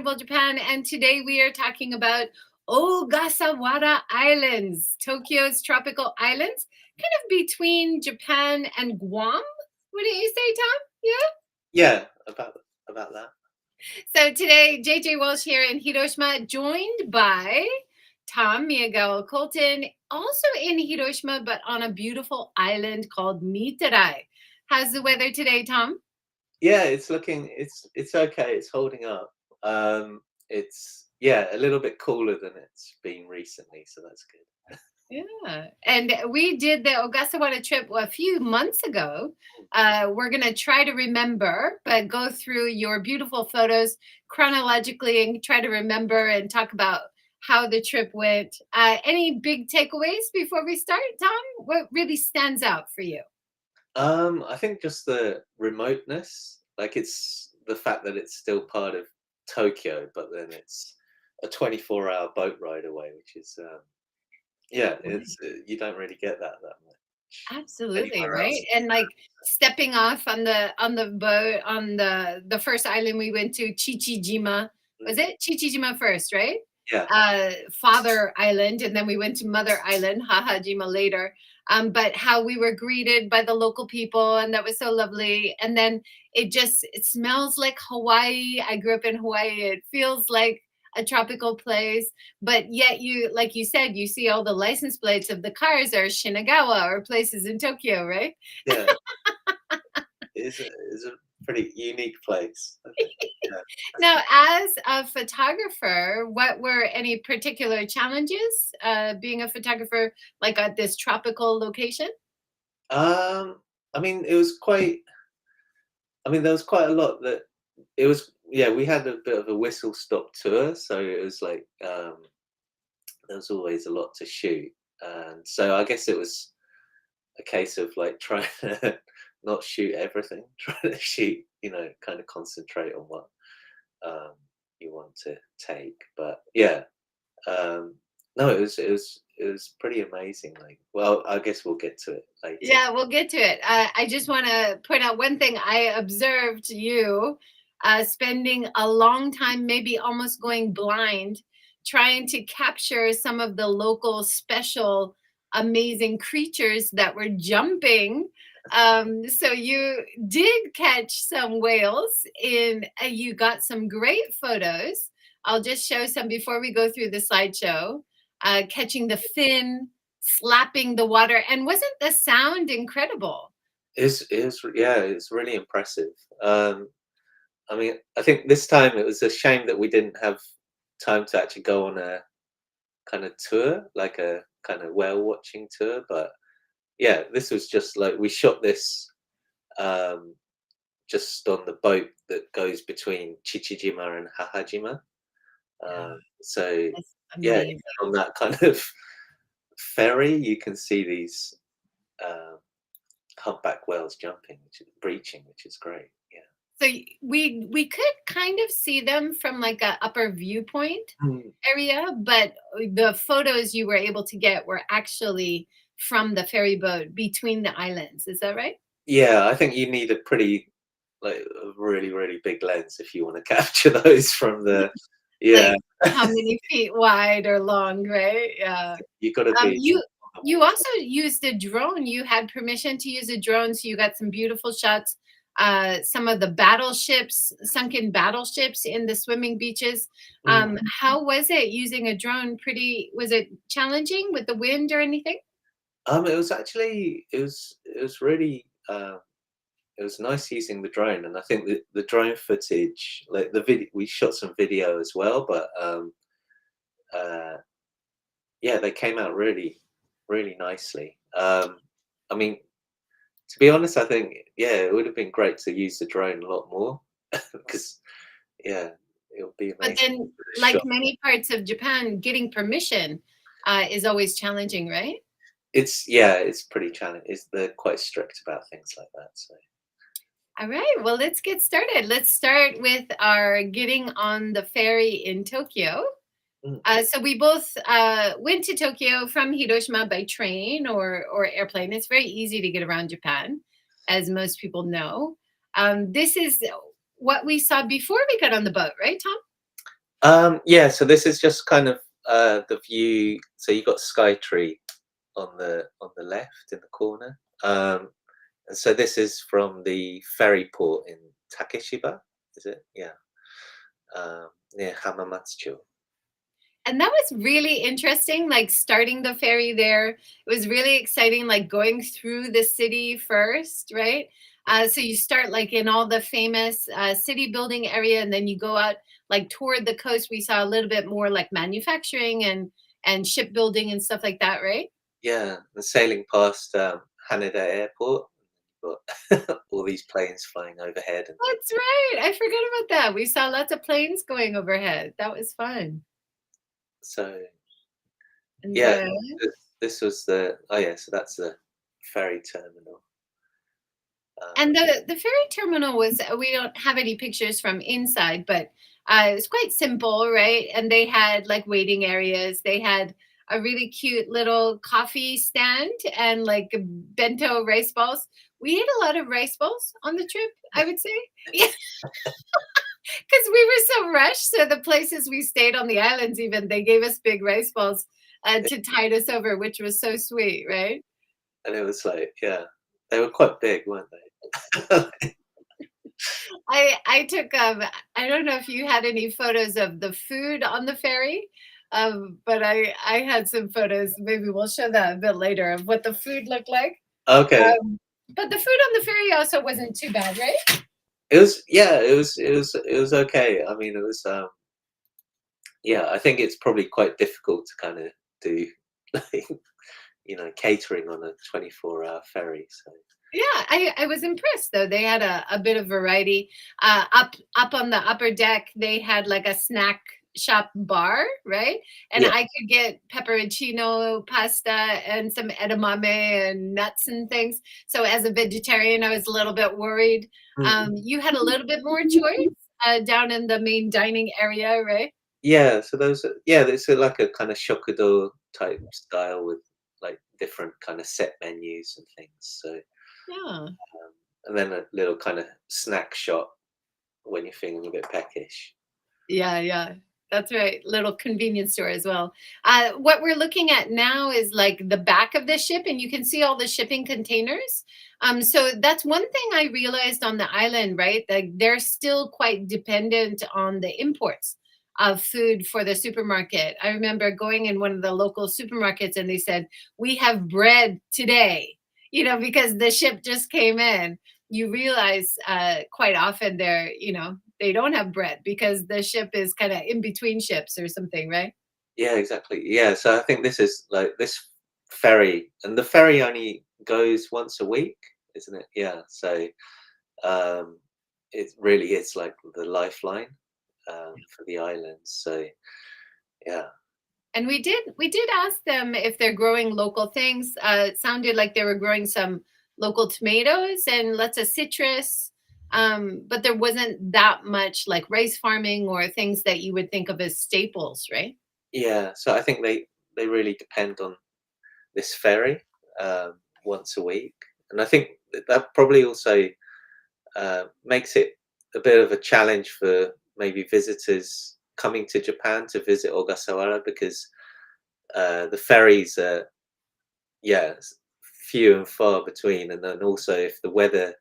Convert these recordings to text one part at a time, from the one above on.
incredible Japan. And today we are talking about Ogasawara Islands, Tokyo's tropical islands, kind of between Japan and Guam. Wouldn't you say, Tom? Yeah. Yeah, about that. So today, JJWalsh here in Hiroshima, joined by Tom Miyagawa Coulton, also in Hiroshima, but on a beautiful island called Mitarai. How's the weather today, Tom? Yeah, it's okay. It's holding up. It's a little bit cooler than it's been recently, so that's good. Yeah, and we did the Ogasawara trip a few months ago. We're going to try to remember, but go through your beautiful photos chronologically and try to remember and talk about how the trip went. Any big takeaways before we start, Tom? What really stands out for you? I think just the remoteness, like it's the fact that it's still part of Tokyo, but then it's a 24-hour boat ride away, which is it's you don't really get that much Absolutely, anywhere else. right? And like stepping off on the boat on the first island we went to, Chichijima. Was it Chichijima first, right? Yeah, Father Island, and then we went to Mother Island, Hahajima later. But how we were greeted by the local people, and that was so lovely. And then it smells like Hawaii. I grew up in Hawaii. It feels like a tropical place, but yet you, like you said, you see all the license plates of the cars are Shinagawa or places in Tokyo, right? yeah, it's a pretty unique place, I think. Yeah. Now, as a photographer, what were any particular challenges being a photographer like at this tropical location? I mean, it was quite. I mean, there was quite a lot that it was. Yeah, we had a bit of a whistle stop tour, so it was like there was always a lot to shoot, and so I guess it was a case of like trying to not shoot everything, trying to shoot, kind of concentrate on what um, you want to take. But yeah, no, it was pretty amazing. Like, well, I guess we'll get to it later. Yeah, we'll get to it. I just want to point out one thing. I observed you spending a long time, maybe almost going blind, trying to capture some of the local special, amazing creatures that were jumping. So you did catch some whales you got some great photos. I'll just show some before we go through the slideshow. Catching the fin, slapping the water, and wasn't the sound incredible? It's really impressive. I mean, I think this time it was a shame that we didn't have time to actually go on a kind of tour, like a kind of whale watching tour. But yeah, this was just like we shot this um, just on the boat that goes between Chichijima and Hahajima. Yeah, So that's yeah, amazing. on that kind of ferry, you can see these um, humpback whales jumping, breaching, which is great. Yeah. So we could kind of see them from like a upper viewpoint Mm. area, but the photos you were able to get were actually from the ferry boat between the islands. Is that right? Yeah, I think you need a pretty, like, a really, really big lens if you want to capture those from the. Yeah, Like how many feet wide or long, right? Yeah. you got to Um, be you on the you water. also used a drone. You had permission to use a drone, so you got some beautiful shots. Some of the battleships, sunken battleships in the swimming beaches. Mm. How was it using a drone? Was it challenging with the wind or anything? It was actually it was really it was nice using the drone, and I think the drone footage, like the video, we shot some video as well, but uh, yeah, they came out really, really nicely. I mean, to be honest, I think it would have been great to use the drone a lot more because yeah, it would be But amazing then, to like shot. many parts of Japan, getting permission is always challenging, right? It's pretty challenging. They're quite strict about things like that. So. All right, well, let's get started. Let's start with our getting on the ferry in Tokyo. Mm. So we both went to Tokyo from Hiroshima by train or airplane. It's very easy to get around Japan, as most people know. This is what we saw before we got on the boat, right, Tom? Yeah, so this is just kind of the view. So you got Skytree on the left in the corner. And so this is from the ferry port in Takeshiba, is it? Yeah, near Hamamatsucho. And that was really interesting, like starting the ferry there. It was really exciting, like going through the city first, right? So you start like in all the famous city building area, and then you go out like toward the coast. We saw a little bit more like manufacturing and shipbuilding and stuff like that, right? Yeah, and sailing past Haneda Airport, got all these planes flying overhead and things. That's right. I forgot about that. We saw lots of planes going overhead. That was fun. So And yeah, then this was the oh yeah, so that's the ferry terminal. And the ferry terminal was we don't have any pictures from inside, but it was quite simple, right? And they had like waiting areas. They had a really cute little coffee stand and like bento rice balls. We ate a lot of rice balls on the trip, I would say. Yeah, because we were so rushed. So the places we stayed on the islands, even they gave us big rice balls to tide us over, which was so sweet, right? And it was like, yeah, they were quite big, weren't they? I took I don't know if you had any photos of the food on the ferry, but I had some photos. Maybe we'll show that a bit later of what the food looked like. Okay. But the food on the ferry also wasn't too bad, right? It was yeah, it was okay. I mean, it was yeah, I think it's probably quite difficult to kind of do like catering on a 24-hour ferry. So Yeah, I was impressed though. They had a bit of variety. Up on the upper deck, they had like a snack shop bar, right? And yeah. I could get pepperoncino pasta and some edamame and nuts and things. So as a vegetarian, I was a little bit worried. Mm. You had a little bit more choice down in the main dining area, right? Yeah, so those are yeah, it's like a kind of shokudo type style with like different kind of set menus and things. So Yeah. and then a little kind of snack shop when you're feeling a bit peckish. Yeah, yeah. That's right. Little convenience store as well. What we're looking at now is like the back of the ship, and you can see all the shipping containers. So that's one thing I realized on the island, right? Like they're still quite dependent on the imports of food for the supermarket. I remember going in one of the local supermarkets and they said, "We have bread today," because the ship just came in. You realize quite often they don't have bread because the ship is kind of in between ships or something, right? Yeah, exactly. Yeah, so I think this is like this ferry, and the ferry only goes once a week, isn't it? Yeah, so um, it really is like the lifeline for the islands. So yeah, And we did ask them if they're growing local things. It sounded like they were growing some local tomatoes and lots of citrus, but there wasn't that much like rice farming or things that you would think of as staples, right? yeah. So I think they really depend on this ferry once a week, and I think that probably also makes it a bit of a challenge for maybe visitors coming to Japan to visit Ogasawara because the ferries are yeah few and far between, and then also if the weather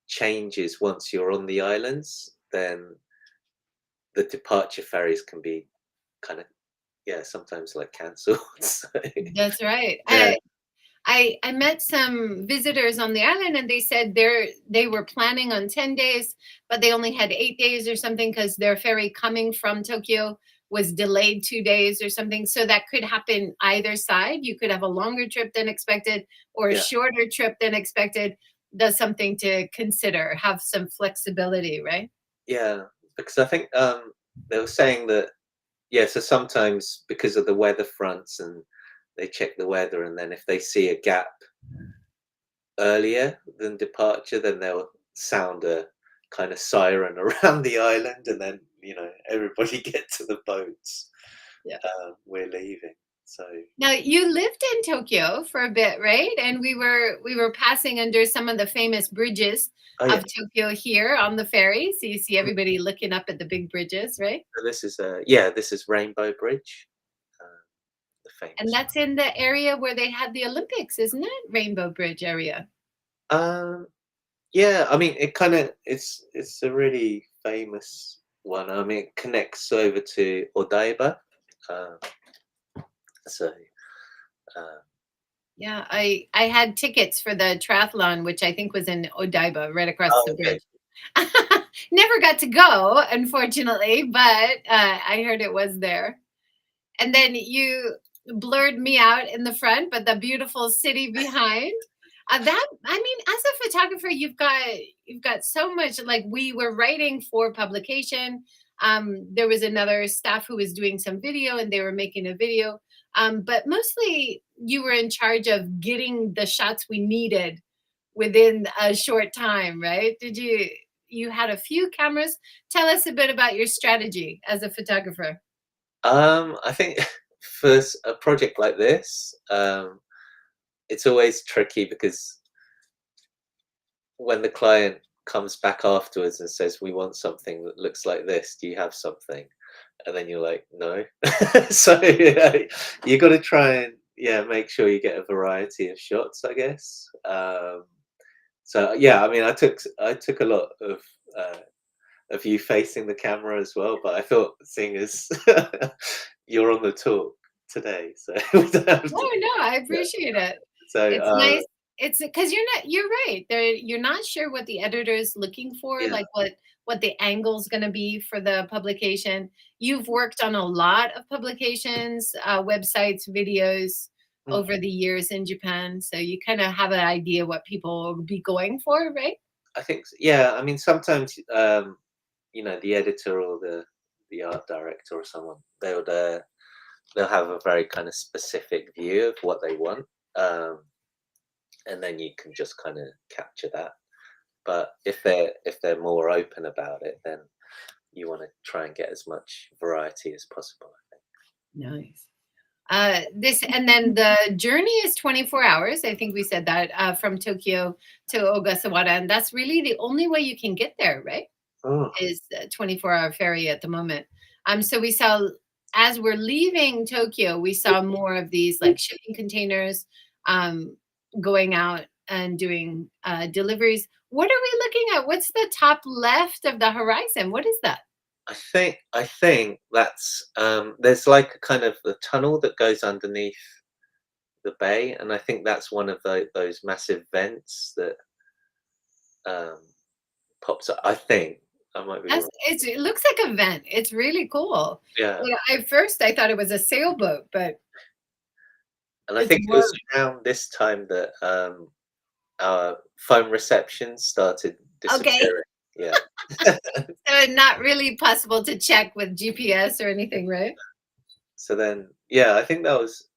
changes once you're on the islands, then the departure ferries can be kind of yeah sometimes like cancelled. So, That's right. yeah, I met some visitors on the island and they said they were planning on 10 days, but they only had 8 days or something because their ferry coming from Tokyo was delayed 2 days or something. So that could happen either side. You could have a longer trip than expected or a yeah, shorter trip than expected. That's something to consider. Have some flexibility, right? yeah. Because I think they were saying that yeah, so sometimes because of the weather fronts and they check the weather, and then if they see a gap earlier than departure, then they'll sound a kind of siren around the island, and then everybody get to the boats. Yeah. We're leaving. So Now you lived in Tokyo for a bit, right? And we were passing under some of the famous bridges oh yeah, of Tokyo here on the ferry. So you see mm, everybody looking up at the big bridges, right? so this is yeah, this is Rainbow Bridge, uh, the And famous that's in the area where they had the Olympics, isn't it? Rainbow Bridge area. one. Yeah, I mean, it's a really famous one. I mean, it connects over to Odaiba. Uh, so uh, Yeah, I had tickets for the triathlon, which I think was in Odaiba, right across oh, the okay. bridge. Never got to go, unfortunately, but I heard it was there. And then you blurred me out in the front, but the beautiful city behind. That I mean, as a photographer, you've got so much. Like we were writing for publication. There was another staff who was doing some video, and they were making a video. But mostly, you were in charge of getting the shots we needed within a short time, right? Did you? You had a few cameras. Tell us a bit about your strategy as a photographer. I think for a project like this, it's always tricky because when the client comes back afterwards and says, "We want something that looks like this. Do you have something?" And then you're like, "No." So yeah, you got to try and yeah make sure you get a variety of shots, I guess. So yeah, I mean, I took a lot uh, of you facing the camera as well, but I thought seeing as you're on the talk today, so we don't have No, to. no, I Yeah. appreciate it. So It's nice. It's because you're right. You're not sure what the editor is looking for, yeah. like what the angle's gonna be for the publication. You've worked on a lot of publications, websites, videos Mm. over the years in Japan, so you kind of have an idea what people will be going for, right? I think yeah. I mean, sometimes the editor or the art director or someone they'll have a very kind of specific view of what they want, um, and then you can just kind of capture that. But if they're more open about it, then you want to try and get as much variety as possible. I think. Nice. This and then the journey is 24 hours. I think we said that from Tokyo to Ogasawara, and that's really the only way you can get there, right? Oh, Is a 24-hour ferry at the moment. So we saw as we're leaving Tokyo, we saw more of these like shipping containers um, going out and doing deliveries. What are we looking at? What's the top left of the horizon? What is that? I think that's there's like a kind of a tunnel that goes underneath the bay, and I think that's one of those massive vents that um, pops up. I think I might be wrong. It looks like a vent. It's really cool. Yeah, At first I thought it was a sailboat, but and I it's think it more was around this time that our phone reception started okay. disappearing. Yeah. So not really possible to check with GPS or anything, right? So then, yeah, I think that was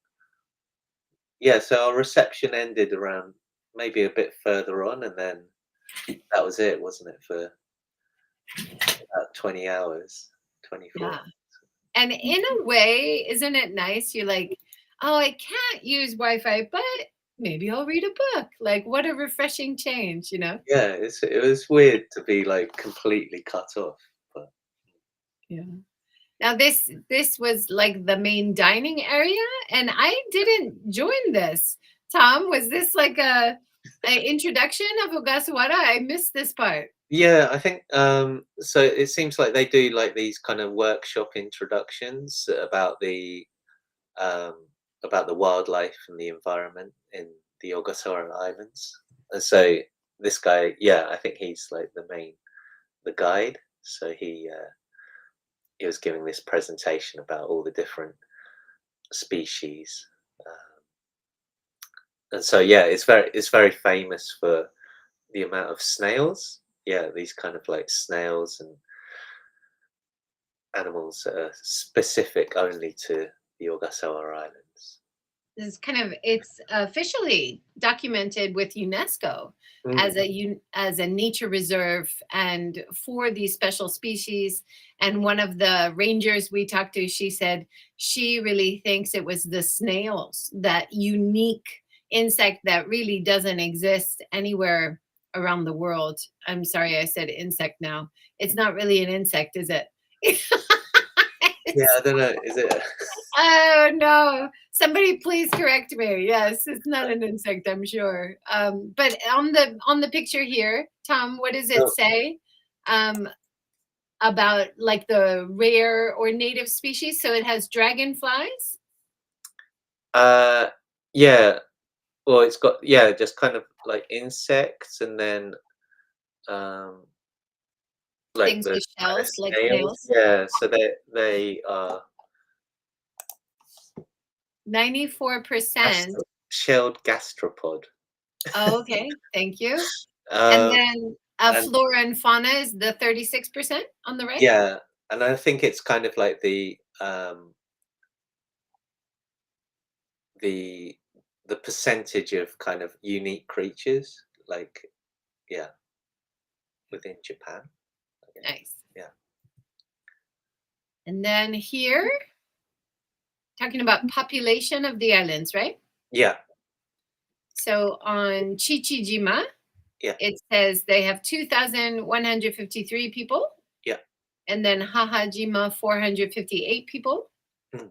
yeah. So our reception ended around maybe a bit further on, and then that was it, wasn't it, for about 20 hours, 24. Yeah. And in a way, isn't it nice? You're like, oh, I can't use Wi-Fi, but maybe I'll read a book. Like, what a refreshing change, you know? Yeah, it was weird to be like completely cut off, but Yeah. Now this was like the main dining area, and I didn't join this. Tom, was this like a introduction of Ogasawara? I missed this part. yeah, I think so. It seems like they do like these kind of workshop introductions um, about the wildlife and the environment in the Ogasawara Islands. And so this guy, yeah, I think he's like the guide. So he was giving this presentation about all the different species, and so yeah, it's very famous for the amount of snails. Yeah, these kind of like snails and animals that are specific only to the Ogasawara Islands. This is kind of it's officially documented with UNESCO Mm. as a nature reserve and for these special species. And one of the rangers we talked to, she said she really thinks it was the snails, that unique insect that really doesn't exist anywhere around the world. I'm sorry, I said insect now. It's not really an insect, is it? Yeah, It's I don't know. Is it? oh no! Somebody please correct me. Yes, it's not an insect, I'm sure. But on the picture here, Tom, what does it Oh, say um, about like the rare or native species? So it has dragonflies. uh, yeah. Well, it's got just kind of like insects, and then um, like Things the with kind of shells, like snails. snails. Yeah, so they are 94%. shelled gastropod. Oh, okay, thank you. And Um, then and flora and fauna is the 36% on the right. yeah, and I think it's kind of like the the percentage of kind of unique creatures, like yeah, within Japan, I guess. Nice. Yeah. And then here, talking about population of the islands, right? Yeah, So on Chichijima, yeah, it says they have 2,153 people, yeah. and then Hahajima, 458 people. Mm,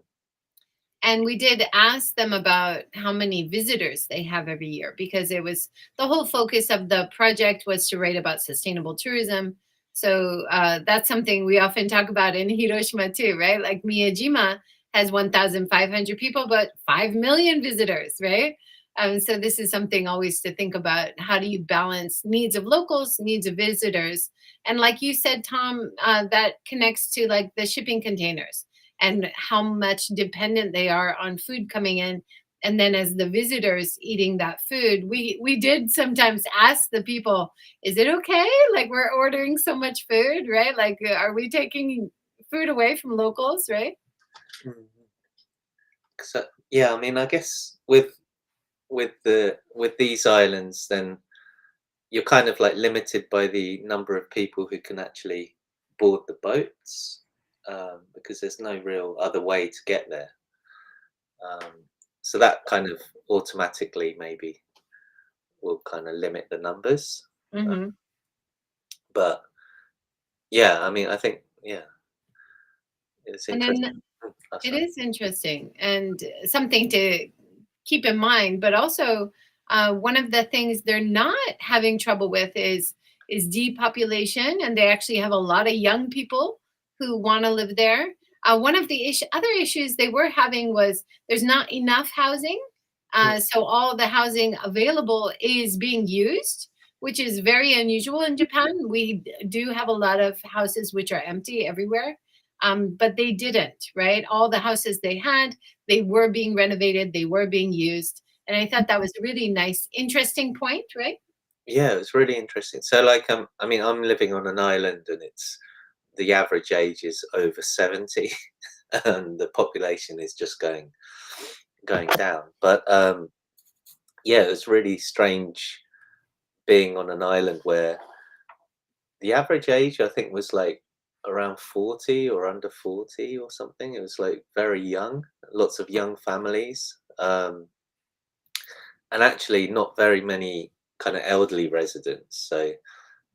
And we did ask them about how many visitors they have every year because it was the whole focus of the project was to write about sustainable tourism. So that's something we often talk about in Hiroshima too, right? Like Miyajima has 1,500 people, but 5 million visitors, right? So this is something always to think about. How do you balance needs of locals, needs of visitors? And like you said, Tom, that connects to like the shipping containers and how much dependent they are on food coming in. And then as the visitors eating that food, we did sometimes ask the people, is it okay, like we're ordering so much food, right? Like are we taking food away from locals, right? mm. So yeah, I mean, I guess with these islands, then you're kind of like limited by the number of people who can actually board the boats, because there's no real other way to get there. Um, so that kind of automatically maybe will kind of limit the numbers. Uh, Hmm. but yeah, I mean, I think it's And interesting. then That's it right. is interesting and something to keep in mind, but also one of the things they're not having trouble with is depopulation, and they actually have a lot of young people who want to live there. One of the other issues they were having was there's not enough housing, Mm, so all the housing available is being used, which is very unusual in Japan. We do have a lot of houses which are empty everywhere, but they didn't, right? All the houses they had, they were being renovated, they were being used. And I thought that was a really nice, interesting point, right? yeah, it was really interesting. So, like, I mean, I'm living on an island, and it's the average age is over 70, and the population is just going down. But yeah, it was really strange being on an island where the average age I think was like around 40 or under 40 or something. It was like very young, lots of young families, and actually not very many kind of elderly residents. So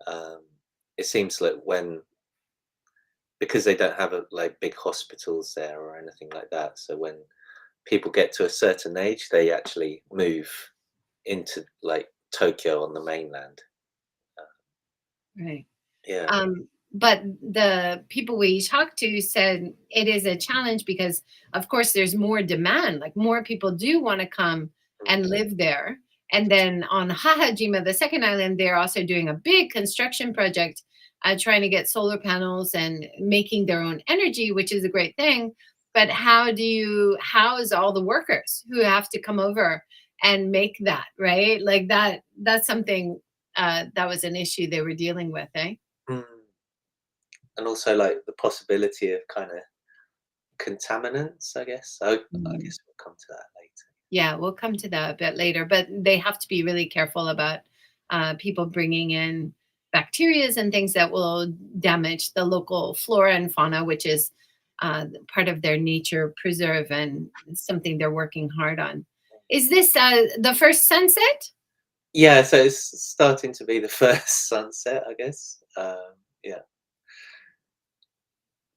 um, it seems like when because they don't have like big hospitals there or anything like that. So when people get to a certain age, they actually move into like Tokyo on the mainland. Uh, Right. yeah. But the people we talked to said it is a challenge because, of course, there's more demand. Like more people do want to come Mm. and live there. And then on Hahajima, the second island, they're also doing a big construction project, trying to get solar panels and making their own energy, which is a great thing. But how do you house all the workers who have to come over and make that, right? Like that's something that was an issue they were dealing with, eh? Mm. And also like the possibility of kind of contaminants, I guess. I Mhm. guess we'll come to that later. Yeah, we'll come to that a bit later, but they have to be really careful about people bringing in bacterias and things that will damage the local flora and fauna, which is part of their nature preserve and something they're working hard on. Is this the first sunset? Yeah, so it's starting to be the first sunset, I guess. Yeah,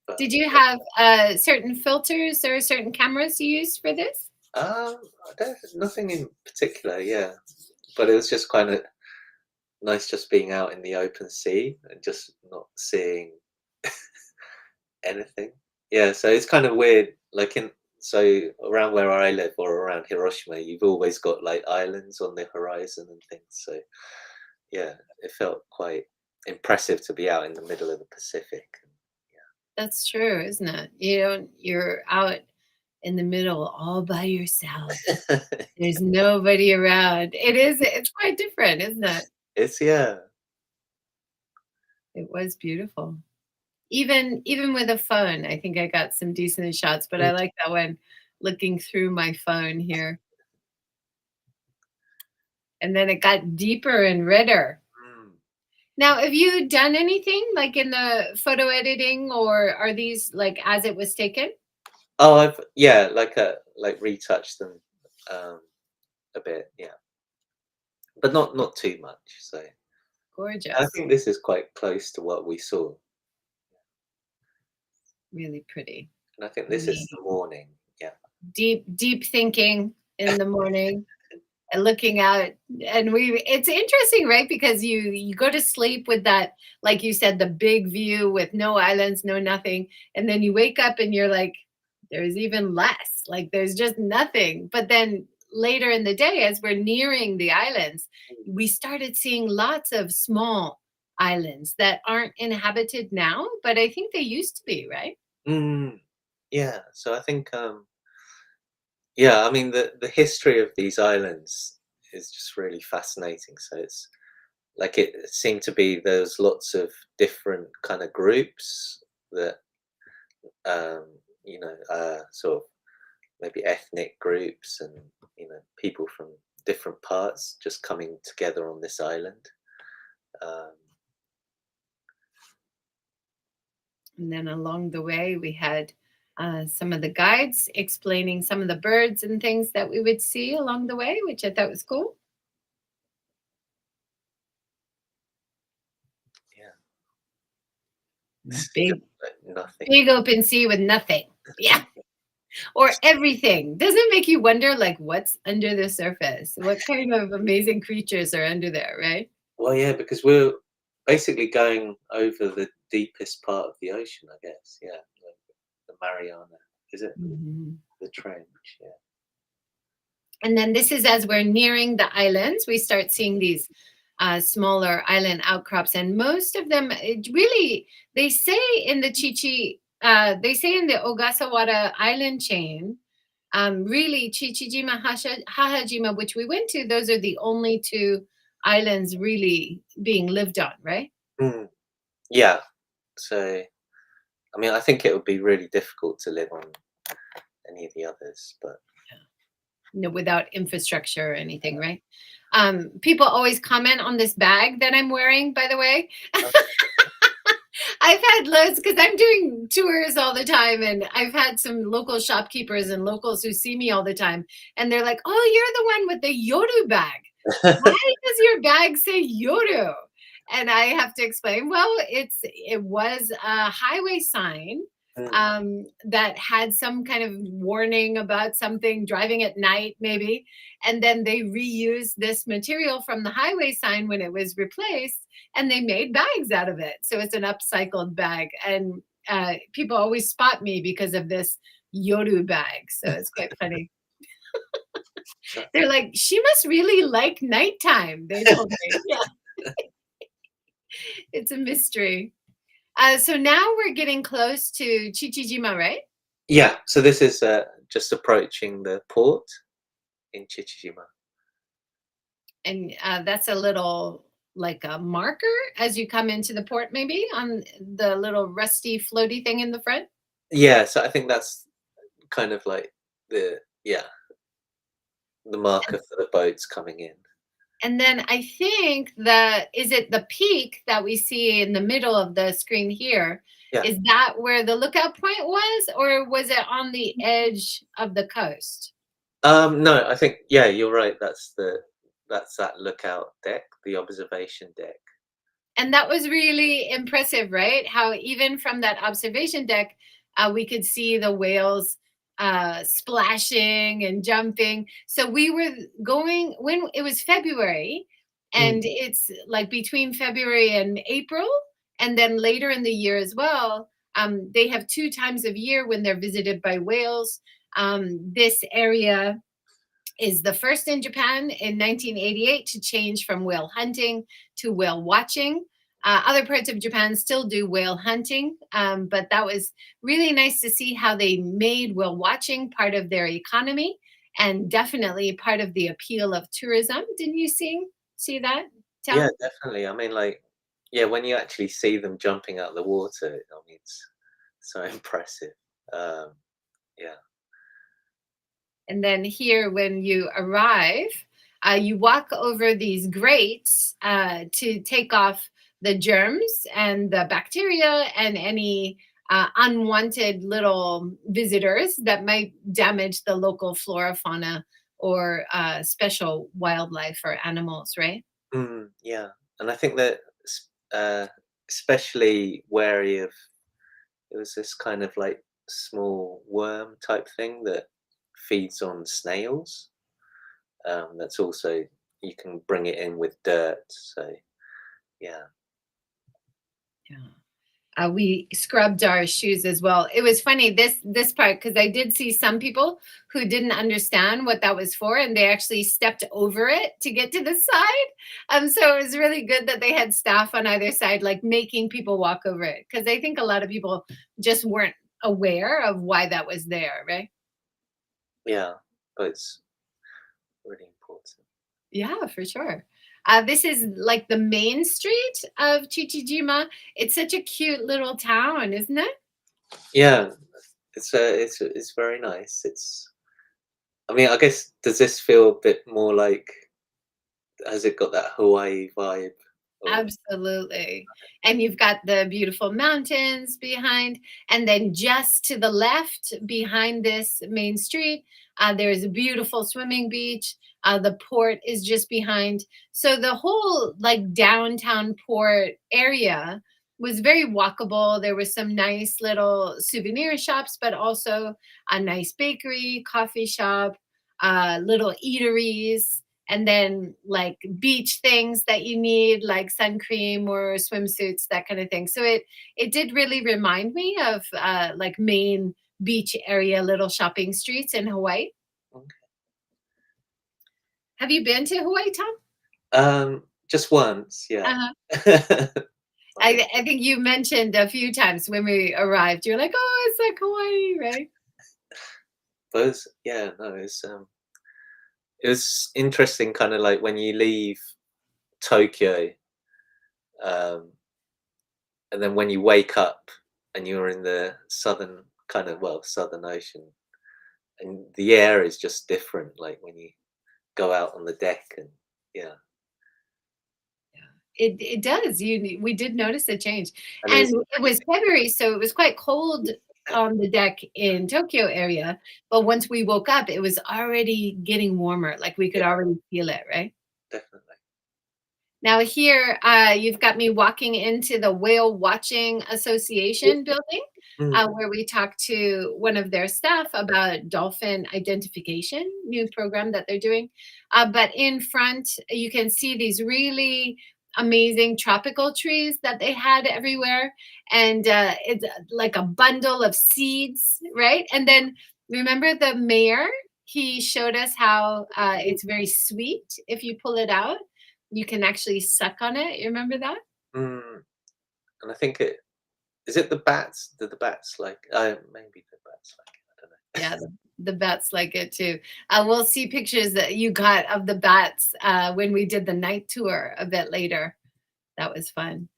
but Did you yeah. have certain filters or certain cameras you used for this? I don't, nothing in particular. Yeah, but it was just kind of nice just being out in the open sea and just not seeing anything. Yeah, so it's kind of weird. Like in so around where I live or around Hiroshima, you've always got like islands on the horizon and things. So yeah, it felt quite impressive to be out in the middle of the Pacific. That's true, isn't it? You're out in the middle all by yourself. Yeah. There's nobody around. It's quite different, isn't it? It's yeah. It was beautiful. Even with a phone, I think I got some decent shots, but I Mm, like that one looking through my phone here. And then it got deeper and redder. mm. Now, have you done anything like in the photo editing, or are these like as it was taken? Oh, I've yeah, like retouched them um, a bit, yeah, but not too much. So I Gorgeous. think this is quite close to what we saw, Really pretty. and I think this is Really the morning. Yeah. deep thinking in the morning. And looking out, and we it's interesting, right? Because you go to sleep with that, like you said, the big view with no islands, no nothing, and then you wake up and you're like, there's even less, like there's just nothing. But then later in the day, as we're nearing the islands, we started seeing lots of small islands that aren't inhabited now, but I think they used to be, right? Mm, yeah. So I think yeah, I mean the history of these islands is just really fascinating. So it's like it seemed to be there's lots of different kind of groups that um, sort of maybe ethnic groups and people from different parts just coming together on this island. Um, And then along the way, we had some of the guides explaining some of the birds and things that we would see along the way, which I thought was cool. yeah, this is just Big, like nothing. big open sea with nothing. Yeah. Or everything. Doesn't it make you wonder, like, what's under the surface? What kind of amazing creatures are under there, right? Well, yeah, because we're basically going over the deepest part of the ocean, I guess. Yeah, the Mariana, is it? Mhm. The trench. Yeah. And then this is as we're nearing the islands, we start seeing these smaller island outcrops, and most of them really they say in the they say in the Ogasawara island chain, really Chichijima, Hahajima, which we went to, those are the only two islands really being lived on, right? Mm, yeah. So, I mean, I think it would be really difficult to live on any of the others, but No, without infrastructure or anything, right? People always comment on this bag that I'm wearing, by the way. uh, I've had loads because I'm doing tours all the time, and I've had some local shopkeepers and locals who see me all the time, and they're like, "Oh, you're the one with the Yoru bag. Why does your bag say Yoru?" And I have to explain, well, it was a highway sign mm, that had some kind of warning about something driving at night, maybe. And then they reused this material from the highway sign when it was replaced, and they made bags out of it. So it's an upcycled bag. And people always spot me because of this Yoru bag. So it's quite funny. that's They're like, she must really like nighttime, they told me. Yeah, it's a mystery. So now we're getting close to Chichijima, right? yeah. So this is just approaching the port in Chichijima. And that's a little like a marker as you come into the port, maybe on the little rusty floaty thing in the front. Yeah, so I think that's kind of like the yeah. the marker for the boats coming in. And then I think is it the peak that we see in the middle of the screen here? Yeah. Is that where the lookout point was, or was it on the edge of the coast? No, I think yeah, you're right. That's that lookout deck, the observation deck. And that was really impressive, right? How even from that observation deck, we could see the whales splashing and jumping. So we were going when it was February, and it's like between February and April, and then later in the year as well. They have 2 times of year when they're visited by whales. This area is the first in Japan in 1988 to change from whale hunting to whale watching. Other parts of Japan still do whale hunting, but that was really nice to see how they made whale watching part of their economy and definitely part of the appeal of tourism. Didn't you see that, Yeah, Tom? definitely. I mean, like, yeah, when you actually see them jumping out of the water, I mean, it's so impressive. Um, yeah. And then here, when you arrive, you walk over these grates to take off the germs and the bacteria and any unwanted little visitors that might damage the local flora, fauna, or special wildlife or animals, right? Yeah, and I think that especially wary of it was this kind of like small worm type thing that feeds on snails. That's also you can bring it in with dirt. So yeah, Yeah. We scrubbed our shoes as well. It was funny this part because I did see some people who didn't understand what that was for, and they actually stepped over it to get to the side. So it was really good that they had staff on either side, like making people walk over it, because I think a lot of people just weren't aware of why that was there, right? yeah, but it's really important. Yeah, for sure. This is like the main street of Chichijima. It's such a cute little town, isn't it? Yeah, it's very nice. It's I mean, I guess does this feel a bit more like has it got that Hawaii vibe? Or Absolutely. And you've got the beautiful mountains behind. And then just to the left, behind this main street, there's a beautiful swimming beach. The port is just behind. So the whole like downtown port area was very walkable. There was some nice little souvenir shops, but also a nice bakery, coffee shop, little eateries, and then like beach things that you need like sun cream or swimsuits, that kind of thing. So it did really remind me of like main beach area little shopping streets in Hawaii. Have you been to Hawaii, Tom? just once, yeah. Uh-huh. Like, I think you mentioned a few times when we arrived, you're like, oh, it's like Hawaii, right? but yeah, no, it was interesting, kind of like when you leave Tokyo, um, and then when you wake up and you're in the southern kind of Southern Ocean, and the air is just different. Like when you go out on the deck, and yeah, It does. We did notice a change, and and it was February, so it was quite cold on the deck in Tokyo area. But once we woke up, it was already getting warmer. Like we could yeah, already feel it, right? definitely. Now here, you've got me walking into the Whale Watching Association building, Mm, where we talked to one of their staff about dolphin identification, new program that they're doing. But in front, you can see these really amazing tropical trees that they had everywhere, and it's like a bundle of seeds, right? And then remember the mayor? He showed us how it's very sweet if you pull it out. You can actually suck on it. You remember that? mm. And I think it is it the bats? Did the bats like? Maybe the bats like it. I don't know. Yeah, the bats like it too. We'll see pictures that you got of the bats when we did the night tour a bit later. That was fun.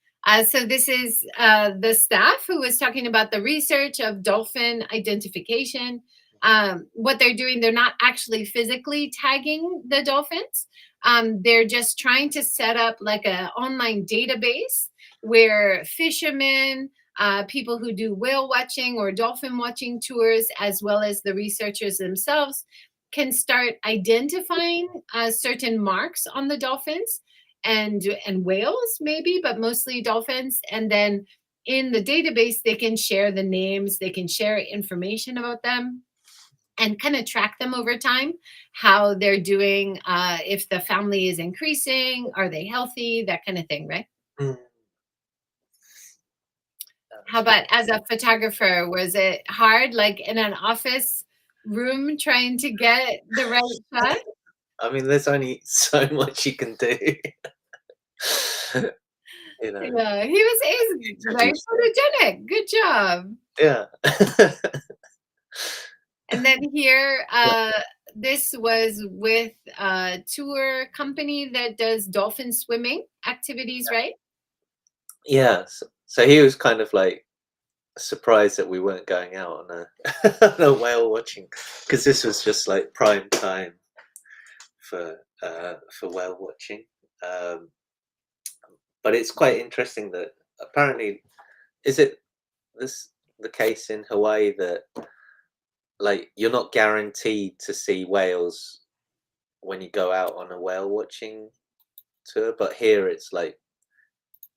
So this is the staff who was talking about the research of dolphin identification. what they're doing, they're not actually physically tagging the dolphins. They're just trying to set up like an online database where fishermen, people who do whale watching or dolphin watching tours, as well as the researchers themselves, can start identifying certain marks on the dolphins and whales, maybe, but mostly dolphins. And then in the database, they can share the names, they can share information about them and kind of track them over time, how they're doing, if the family is increasing, are they healthy, that kind of thing, right? Mm. How about as a photographer, was it hard, like in an office room trying to get the right shot? I mean, there's only so much you can do. You know, Yeah, he's very introduce it. photogenic. Good job. Yeah. And then here, Yeah. this was with a tour company that does dolphin swimming activities, right? Yeah. So he was kind of like surprised that we weren't going out on a, on a whale watching, because this was just like prime time for whale watching. Um, but it's quite interesting that apparently, is it this the case in Hawaii that like you're not guaranteed to see whales when you go out on a whale watching tour, but here it's like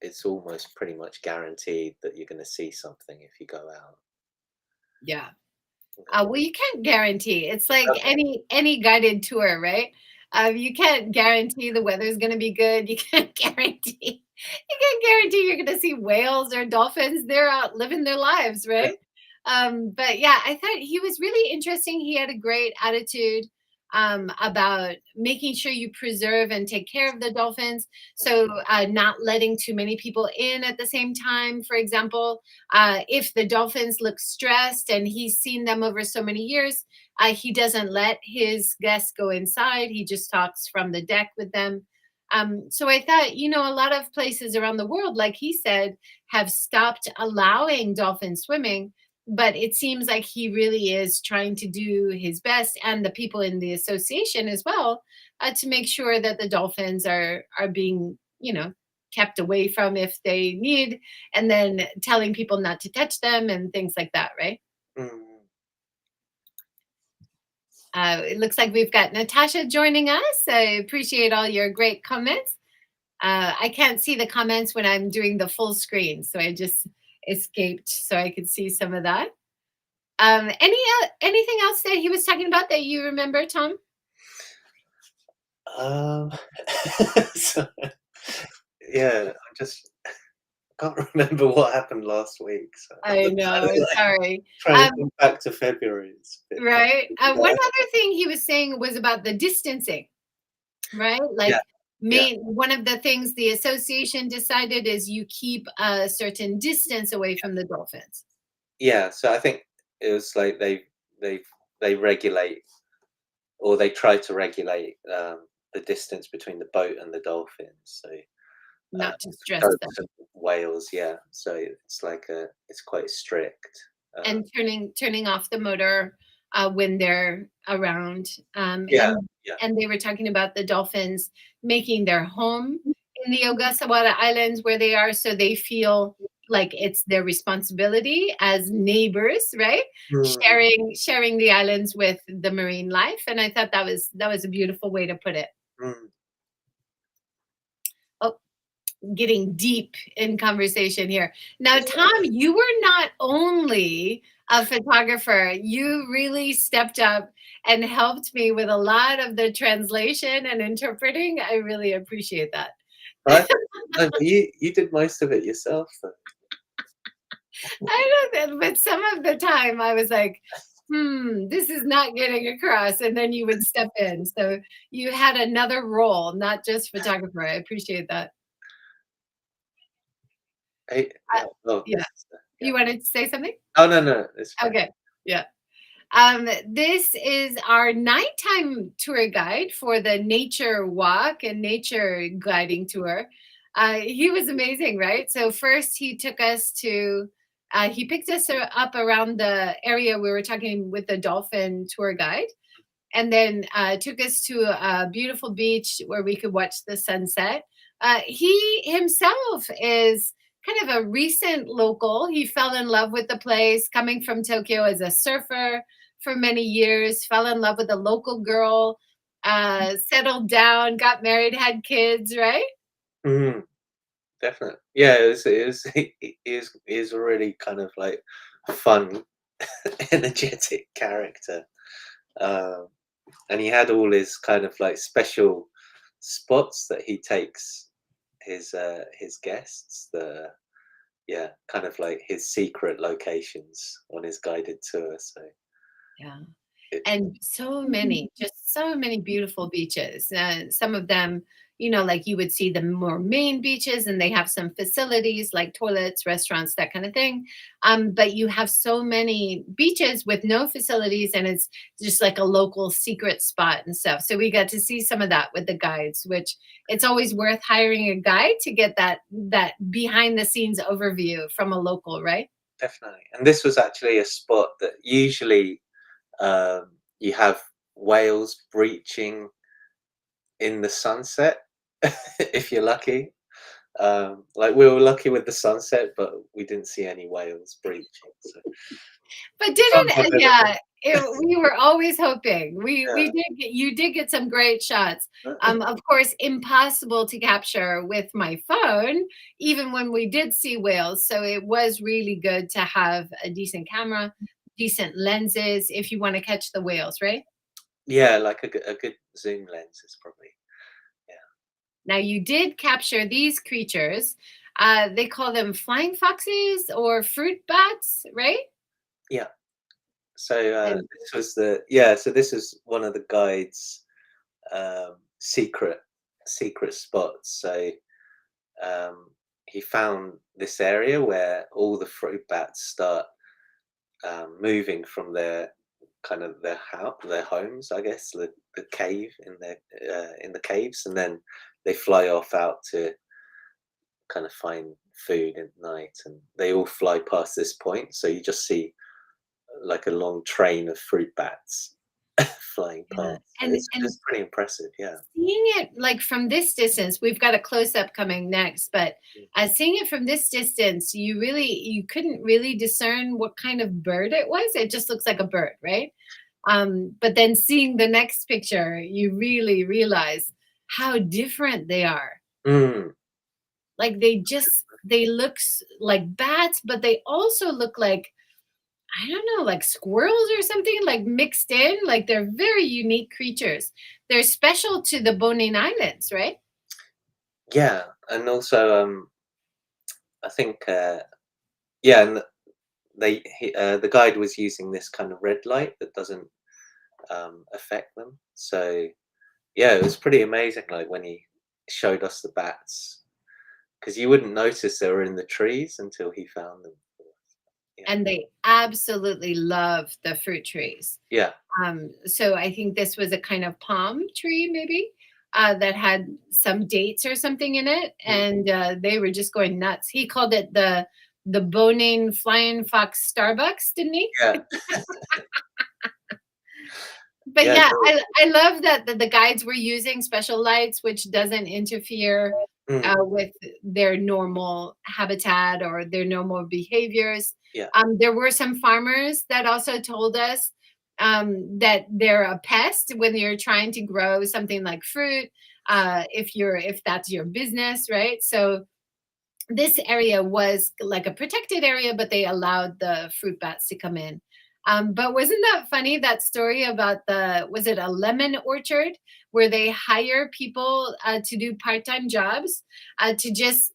it's almost pretty much guaranteed that you're going to see something if you go out. Yeah. You Well, you can't guarantee. It's like know? any guided tour, right? You can't guarantee the weather's going to be good. You can't guarantee. You can't guarantee you're going to see whales or dolphins. They're out living their lives, right? But yeah, I thought he was really interesting. He had a great attitude about making sure you preserve and take care of the dolphins. So, not letting too many people in at the same time, for example. If the dolphins look stressed and he's seen them over so many years, he doesn't let his guests go inside. He just talks from the deck with them. So I thought, a lot of places around the world, like he said, have stopped allowing dolphin swimming, but it seems like he really is trying to do his best, and the people in the association as well, to make sure that the dolphins are being, kept away from if they need, and then telling people not to touch them and things like that, right? Mm. It looks like we've got Natasha joining us. I appreciate all your great comments. I can't see the comments when I'm doing the full screen, so I just escaped so I could see some of that. Anything else that he was talking about that you remember, Tom? Um, so, yeah, I can't remember what happened last week. So I I'm know, trying to, like, sorry. trying to think back to February. It's a bit, Right. One yeah, other thing he was saying was about the distancing, right? yeah, Like, yeah, one of the things the association decided is you keep a certain distance away from the dolphins. yeah. So I think it was like they they regulate, or they try to regulate the distance between the boat and the dolphins. So Not to stress them. goats and whales, yeah. So it's quite strict. Uh, And turning off the motor when they're around. yeah, And yeah. they were talking about the dolphins making their home in the Ogasawara Islands where they are, so they feel like it's their responsibility as neighbors, right? Mm, Sharing the islands with the marine life, and I thought that was a beautiful way to put it. mm. Oh, getting deep in conversation here. Now, Tom, you were not only a photographer, you really stepped up and helped me with a lot of the translation and interpreting. I really appreciate that. Right? No, but you did most of it yourself, though. I don't know, but some of the time I was like, this is not getting across. And then you would step in. So you had another role, not just photographer. I appreciate that. Hey, Uh, oh, yeah. yeah. You wanted to say something? Oh, no, no, it's fine. Okay. Yeah. This is our nighttime tour guide for the nature walk and nature guiding tour. He was amazing, right? So first he took us to He picked us up around the area we were talking with the dolphin tour guide, and then took us to a beautiful beach where we could watch the sunset. He himself is kind of a recent local. He fell in love with the place, coming from Tokyo as a surfer for many years, fell in love with a local girl, settled down, got married, had kids, right? Mhm. Definitely. Yeah, it is a really kind of like fun, energetic character. Um, and he had all his kind of like special spots that he takes his guests, the yeah, kind of like his secret locations on his guided tour. So Yeah. it, And so many, just so many beautiful beaches. Some of them, like you would see the more main beaches, and they have some facilities like toilets, restaurants, that kind of thing. But you have so many beaches with no facilities, and it's just like a local secret spot and stuff. So we got to see some of that with the guides, which it's always worth hiring a guide to get that behind the scenes overview from a local, right? definitely. And this was actually a spot that usually you have whales breaching in the sunset if you're lucky. Like we were lucky with the sunset, but we didn't see any whales breaching. So But sometimes didn't yeah, we were always hoping. We yeah. you did get some great shots. Of course, impossible to capture with my phone, even when we did see whales. So it was really good to have a decent camera, decent lenses if you want to catch the whales, right? Yeah, like a good zoom lens is probably yeah. Now you did capture these creatures. They call them flying foxes or fruit bats, right? Yeah. So And so this is one of the guide's secret spots. So um, he found this area where all the fruit bats start moving from their kind of their house, their homes, I guess, the cave in the caves, and then they fly off out to kind of find food at night, and they all fly past this point. So you just see like a long train of fruit bats flying yeah, past. So and it's pretty impressive, yeah. seeing it like from this distance, we've got a close up coming next, but Mm. seeing it from this distance, you couldn't really discern what kind of bird it was. It just looks like a bird, right? But then seeing the next picture, you really realize how different they are. Mm. Like they look like bats, but they also look like, I don't know, like squirrels or something, like mixed in. Like they're very unique creatures. They're special to the Bonin Islands, right? Yeah, and also I think yeah, and the guide was using this kind of red light that doesn't affect them. So yeah, it was pretty amazing. Like when he showed us the bats, because you wouldn't notice they were in the trees until he found them. Yeah, And they absolutely love the fruit trees. yeah, So I think this was a kind of palm tree, maybe, that had some dates or something in it, mm, and they were just going nuts. He called it the Bonin Flying Fox Starbucks, didn't he? yeah, But yeah. yeah, I love that the guides were using special lights, which doesn't interfere Mm, with their normal habitat or their normal behaviors. yeah, There were some farmers that also told us that they're a pest when you're trying to grow something like fruit, if that's your business, right? So this area was like a protected area, but they allowed the fruit bats to come in. But wasn't that funny, that story about was it a lemon orchard where they hire people to do part-time jobs to just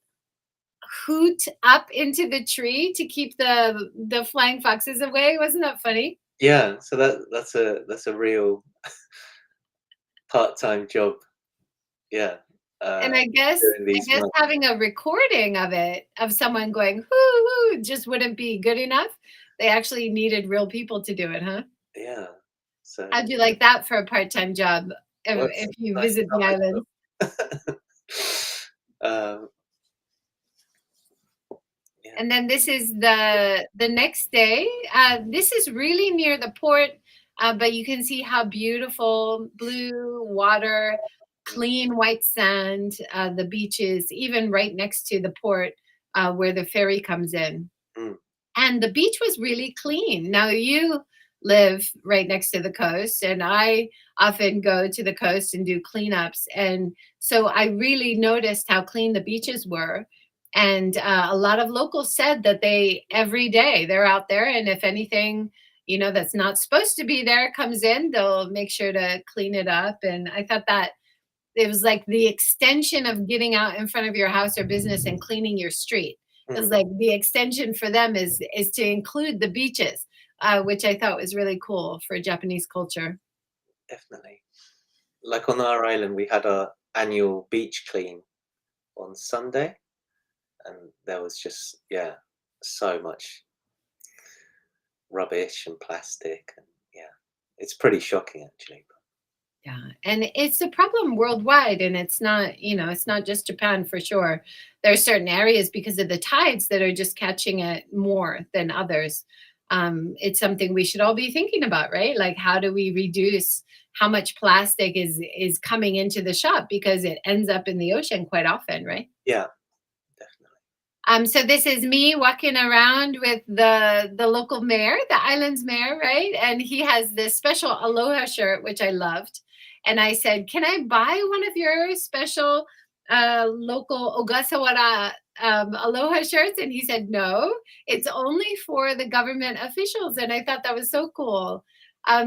hoot up into the tree to keep the flying foxes away? Wasn't that funny? yeah. So that's a real part-time job. Yeah, And uh, I guess during I these guess months. having a recording of it, of someone going, "Whoo, whoo," just wouldn't be good enough. They actually needed real people to do it, huh? Yeah. So How'd you like that for a part-time job what's if you nice visit the summer island? job. um, yeah. And then this is the next day. This is really near the port, but you can see how beautiful blue water, clean white sand, the beaches, even right next to the port where the ferry comes in. Mm. And the beach was really clean. Now you live right next to the coast, and I often go to the coast and do cleanups. And so I really noticed how clean the beaches were. And a lot of locals said that they every day they're out there, and if anything, that's not supposed to be there comes in, they'll make sure to clean it up. And I thought that it was like the extension of getting out in front of your house or business and cleaning your street. It was like the extension for them is to include the beaches, which I thought was really cool for Japanese culture. Definitely. Like on our island, we had our annual beach clean on Sunday, and there was just so much rubbish and plastic, and it's pretty shocking actually. Yeah, and it's a problem worldwide, and it's not just Japan for sure. There are certain areas because of the tides that are just catching it more than others. It's something we should all be thinking about, right? Like, how do we reduce how much plastic is coming into the shop because it ends up in the ocean quite often, right? Yeah, definitely. So this is me walking around with the local mayor, the island's mayor, right? And he has this special aloha shirt, which I loved. And I said, "Can I buy one of your special local Ogasawara aloha shirts?" And he said, "No, it's only for the government officials." And I thought that was so cool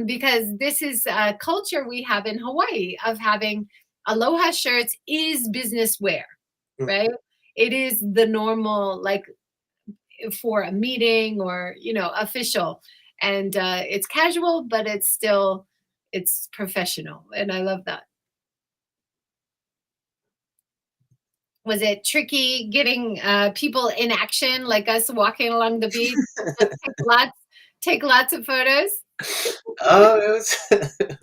because this is a culture we have in Hawaii of having aloha shirts is business wear, Mm. right? It is the normal, like for a meeting or official, and it's casual, but it's professional, and I love that. Was it tricky getting people in action like us walking along the beach? Take lots of photos. Oh, it was it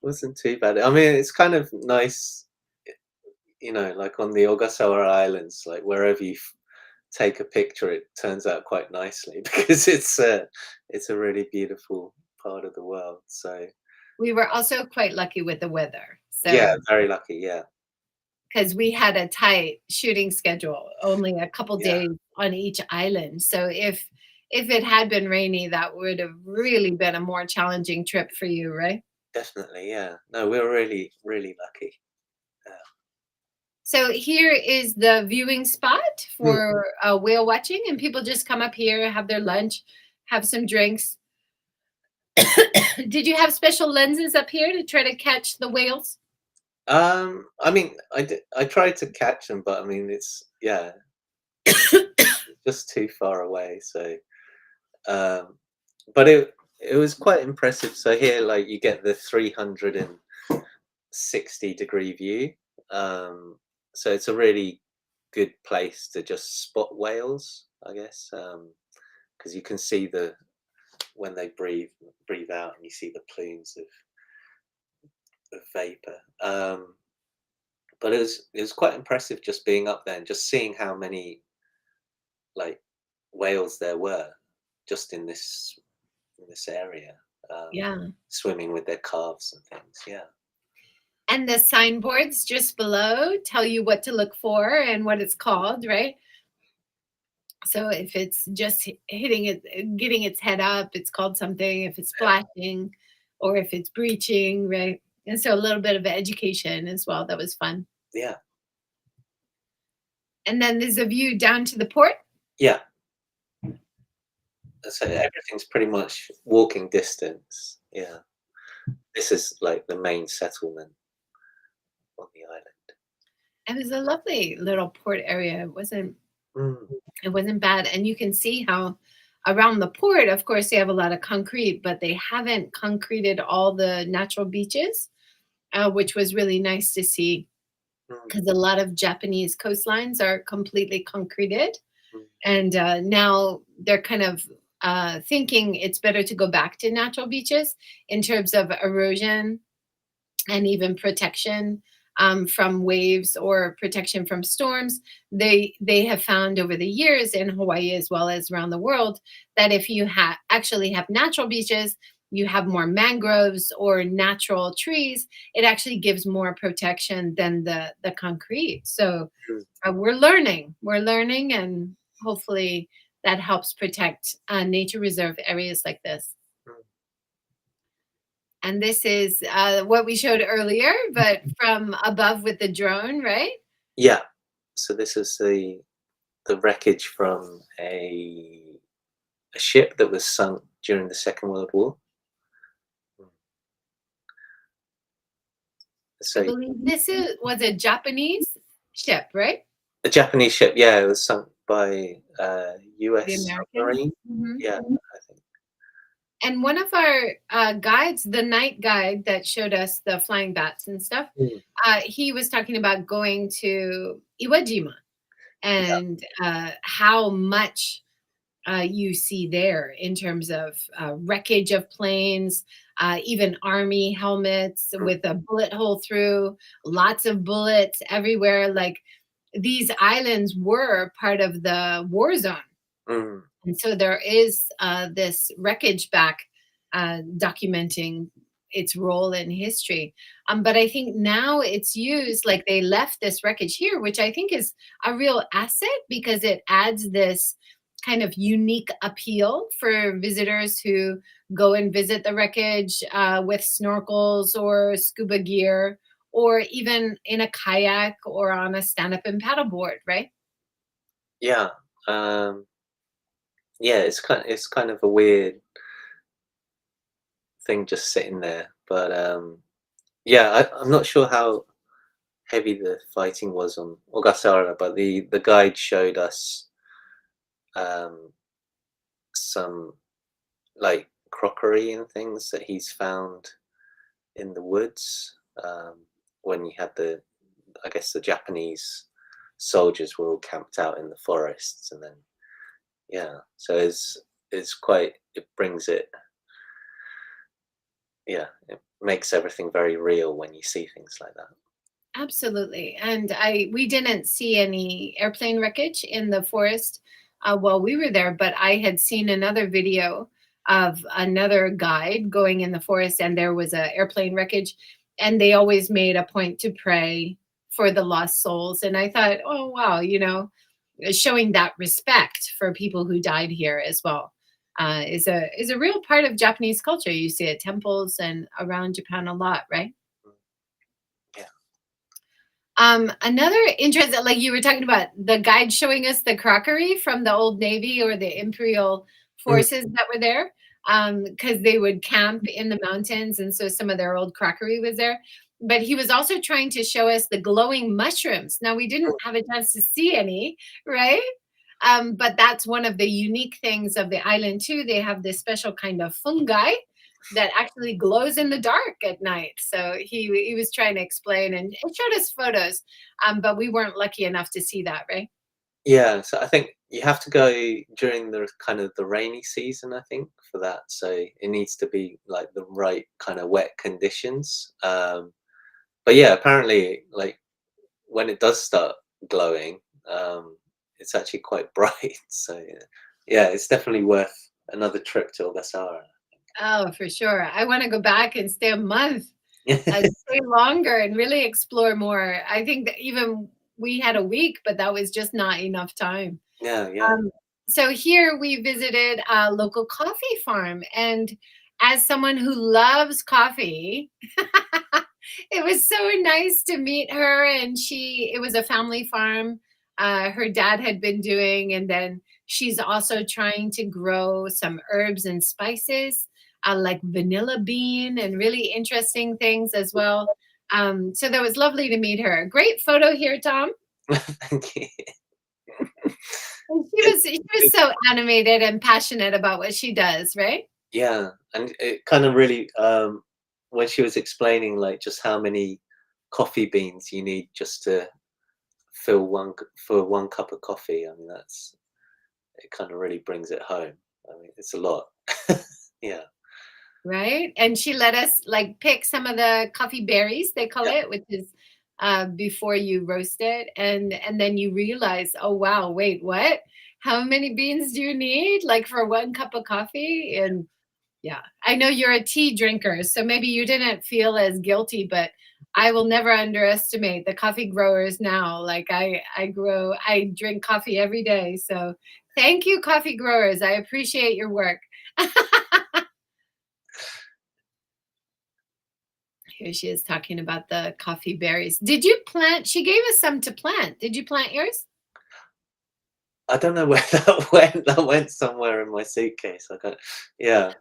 wasn't too bad. I mean, it's kind of nice, like on the Ogasawara Islands, like wherever you take a picture, it turns out quite nicely because it's a really beautiful part of the world. So We were also quite lucky with the weather, yeah, so very lucky. Yeah, because we had a tight shooting schedule, only a couple yeah, days on each island. So if it had been rainy, that would have really been a more challenging trip for you, right? definitely. Yeah, no, we were really really lucky. So here is the viewing spot Mm. for whale watching, and people just come up here, have their lunch, have some drinks. Did you have special lenses up here to try to catch the whales? I mean, I tried to catch them, but I mean, it's just too far away. So, um, but it was quite impressive. So here, like, you get the 360-degree view. So it's a really good place to just spot whales, I guess, because you can see when they breathe out, and you see the plumes of vapor. But it was quite impressive just being up there and just seeing how many like whales there were just in this area, Yeah. swimming with their calves and things. Yeah, And the signboards just below tell you what to look for and what it's called, right? So if it's just hitting it, getting its head up, it's called something. If it's splashing, or if it's breaching, right? And so a little bit of education as well. That was fun. yeah, And then there's a view down to the port. yeah. So everything's pretty much walking distance. Yeah, this is like the main settlement on the island. It was a lovely little port area. Mm, It wasn't bad. And you can see how around the port, of course, they have a lot of concrete, but they haven't concreted all the natural beaches, which was really nice to see mm, because a lot of Japanese coastlines are completely concreted. mm, And now they're kind of thinking it's better to go back to natural beaches in terms of erosion and even protection from waves or protection from storms. They have found over the years in Hawaii as well as around the world that if you actually have natural beaches, you have more mangroves or natural trees, it actually gives more protection than the concrete. So Mm. we're learning, and hopefully that helps protect nature reserve areas like this. Mm. And this is what we showed earlier, but from above with the drone, right? Yeah. So this is the wreckage from a ship that was sunk during the Second World War. Mm. I So believe was a Japanese ship, right? a Japanese ship, yeah, it was sunk by The U.S. Americans. submarine. Mhm. Yeah, I think. And one of our guides, the night guide that showed us the flying bats and stuff, Mm. he was talking about going to Iwajima Yeah. and how much you see there in terms of wreckage of planes, even army helmets Mm. with a bullet hole through, lots of bullets everywhere. Like these islands were part of the war zone. Mm. And so there is this wreckage back documenting its role in history. But I think now it's used, like they left this wreckage here, which I think is a real asset because it adds this kind of unique appeal for visitors who go and visit the wreckage with snorkels or scuba gear, or even in a kayak or on a stand up and paddleboard, right? Yeah. Um, yeah, it's kind of a weird thing just sitting there, but yeah, I'm not sure how heavy the fighting was on Ogasawara, but the guide showed us um, some like crockery and things that he's found in the woods when you had I guess the Japanese soldiers were all camped out in the forests, and then yeah, so it's quite it brings it yeah it makes everything very real when you see things like that. Absolutely. And we didn't see any airplane wreckage in the forest while we were there, but I had seen another video of another guide going in the forest, and there was a airplane wreckage, and they always made a point to pray for the lost souls. And I thought, oh wow, showing that respect for people who died here as well. Is a real part of Japanese culture. You see at temples and around Japan a lot, right? Mm. Yeah. Another interest, like you were talking about the guide showing us the crockery from the Old Navy or the Imperial Mm. forces that were there, because they would camp in the mountains, and so some of their old crockery was there. But he was also trying to show us the glowing mushrooms. Now we didn't have a chance to see any, right? But that's one of the unique things of the island too. They have this special kind of fungi that actually glows in the dark at night. So he was trying to explain and it showed us photos, but we weren't lucky enough to see that, right? Yeah, so I think you have to go during the kind of the rainy season, I think, for that. So it needs to be like the right kind of wet conditions. But yeah, apparently, like when it does start glowing, it's actually quite bright. So yeah, it's definitely worth another trip to Ogasawara. Oh, for sure. I want to go back and stay a month, Yeah, stay longer, and really explore more. I think that even we had a week, but that was just not enough time. yeah, yeah. Um, so here we visited a local coffee farm, and as someone who loves coffee, it was so nice to meet her. And it was a family farm. Her dad had been doing, and then she's also trying to grow some herbs and spices, like vanilla bean and really interesting things as well. So that was lovely to meet her. Great photo here, Tom. Thank you. And It, she was it, so animated and passionate about what she does, right? yeah, and it kind of really when she was explaining like just how many coffee beans you need just to for one cup of coffee. I mean, that's it. Kind of really brings it home. I mean, it's a lot. Yeah. Right. And she let us like pick some of the coffee berries, they call Yeah. it, which is before you roast it, and then you realize, oh wow, wait, what? How many beans do you need, like for 1 cup of coffee? And yeah, I know you're a tea drinker, so maybe you didn't feel as guilty, but I will never underestimate the coffee growers now. Like I drink coffee every day. So thank you, coffee growers. I appreciate your work. Here she is talking about the coffee berries. Did you plant? She gave us some to plant. Did you plant yours? I don't know where that went. That went somewhere in my suitcase. I got, yeah,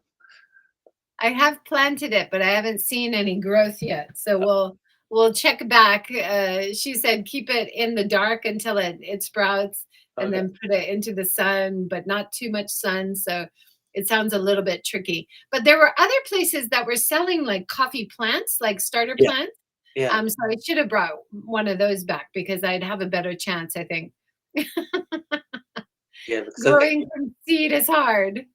I have planted it, but I haven't seen any growth yet. So we'll check back. She said keep it in the dark until it sprouts, and okay, then put it into the sun, but not too much sun. So it sounds a little bit tricky. But there were other places that were selling like coffee plants, like starter yeah, plants. yeah, So I should have brought one of those back because I'd have a better chance, I think. yeah. Because I think Growing from seed is hard.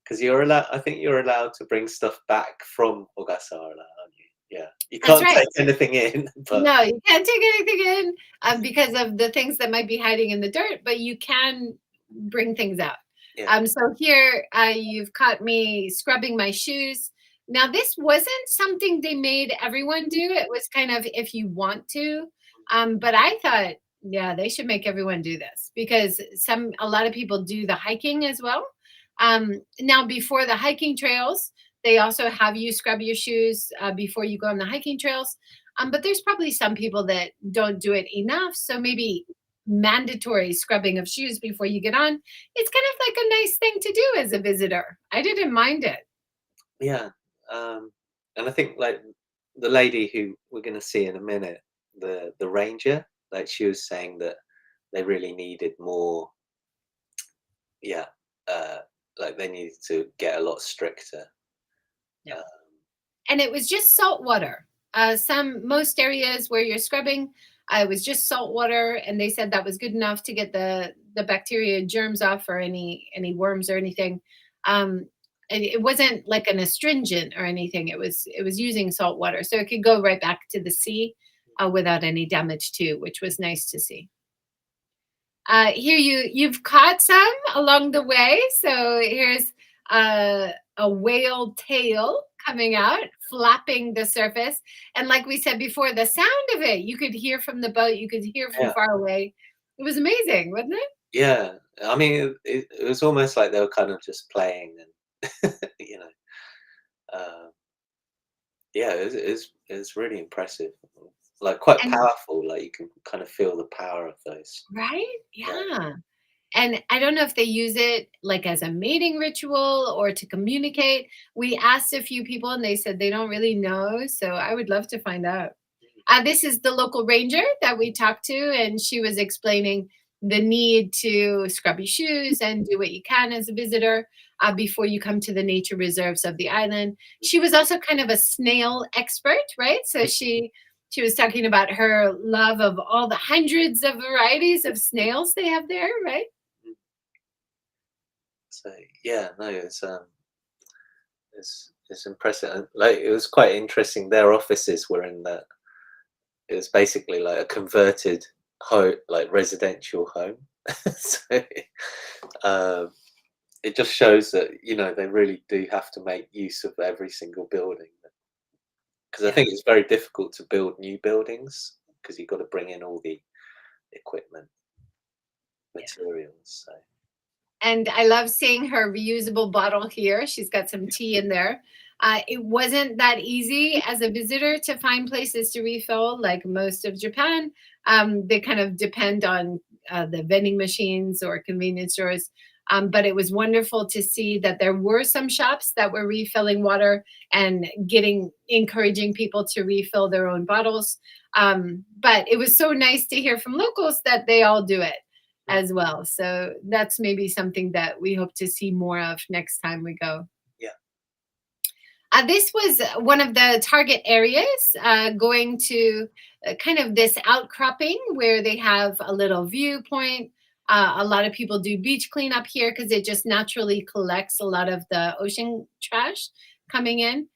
because you're allowed. I think you're allowed to bring stuff back from Ogasawara, aren't you? Yeah, you That's can't right. take anything in, but No, you can't take anything in because of the things that might be hiding in the dirt, but you can bring things out. yeah, So here you've caught me scrubbing my shoes. Now, this wasn't something they made everyone do. It was kind of if you want to. But I thought, yeah, they should make everyone do this because a lot of people do the hiking as well. Now, before the hiking trails, they also have you scrub your shoes before you go on the hiking trails. But there's probably some people that don't do it enough. So maybe mandatory scrubbing of shoes before you get on. It's kind of like a nice thing to do as a visitor. I didn't mind it. yeah. And I think like the lady who we're going to see in a minute, the ranger, like she was saying that they really needed more. Yeah, uh, like they needed to get a lot stricter. Yeah. Uh, And it was just salt water. Most areas where you're scrubbing, it was just salt water, and they said that was good enough to get the bacteria germs off or any worms or anything. Um, and it wasn't like an astringent or anything. It was using salt water, so it could go right back to the sea without any damage too, which was nice to see. Here you've caught some along the way. So here's a whale tail coming out, flapping the surface. And like we said before, the sound of it, you could hear from the boat, you could hear from yeah, far away. It was amazing, wasn't it? yeah. I mean, it was almost like they were kind of just playing, and you know, uh, yeah, it was really impressive. Like quite And powerful. Like you can kind of feel the power of those. right? Yeah, Yeah. And I don't know if they use it like as a mating ritual or to communicate. We asked a few people and they said they don't really know. So I would love to find out. This is the local ranger that we talked to, and she was explaining the need to scrub your shoes and do what you can as a visitor before you come to the nature reserves of the island. She was also kind of a snail expert, right? So she was talking about her love of all the hundreds of varieties of snails they have there, right? so yeah, no, it's impressive. And, like it was quite interesting. Their offices were in that. It was basically like a converted home, like residential home. So um, it just shows that they really do have to make use of every single building, because I Yeah. think it's very difficult to build new buildings because you've got to bring in all the equipment, materials. So And I love seeing her reusable bottle here. She's got some tea in there. It wasn't that easy as a visitor to find places to refill, like most of Japan. They kind of depend on the vending machines or convenience stores. But it was wonderful to see that there were some shops that were refilling water and encouraging people to refill their own bottles. But it was so nice to hear from locals that they all do it mm, as well. So that's maybe something that we hope to see more of next time we go. yeah, This was one of the target areas going to kind of this outcropping where they have a little viewpoint. A lot of people do beach cleanup here because it just naturally collects a lot of the ocean trash coming in.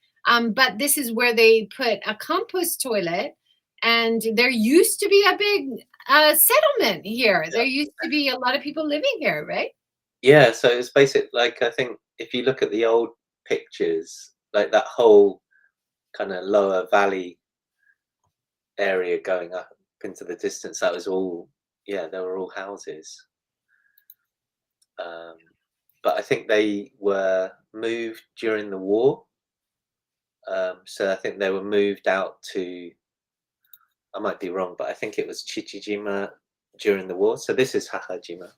But this is where they put a compost toilet And there used to be a big settlement here. There used to be a lot of people living here, right? Yeah, so it's basic. Like I think if you look at the old pictures, like that whole kind of lower valley area going up into the distance, that was all, yeah, they were all houses. But I think they were moved during the war. So I think they were moved out to, I might be wrong, but I think it was Chichijima during the war. So this is Hahajima.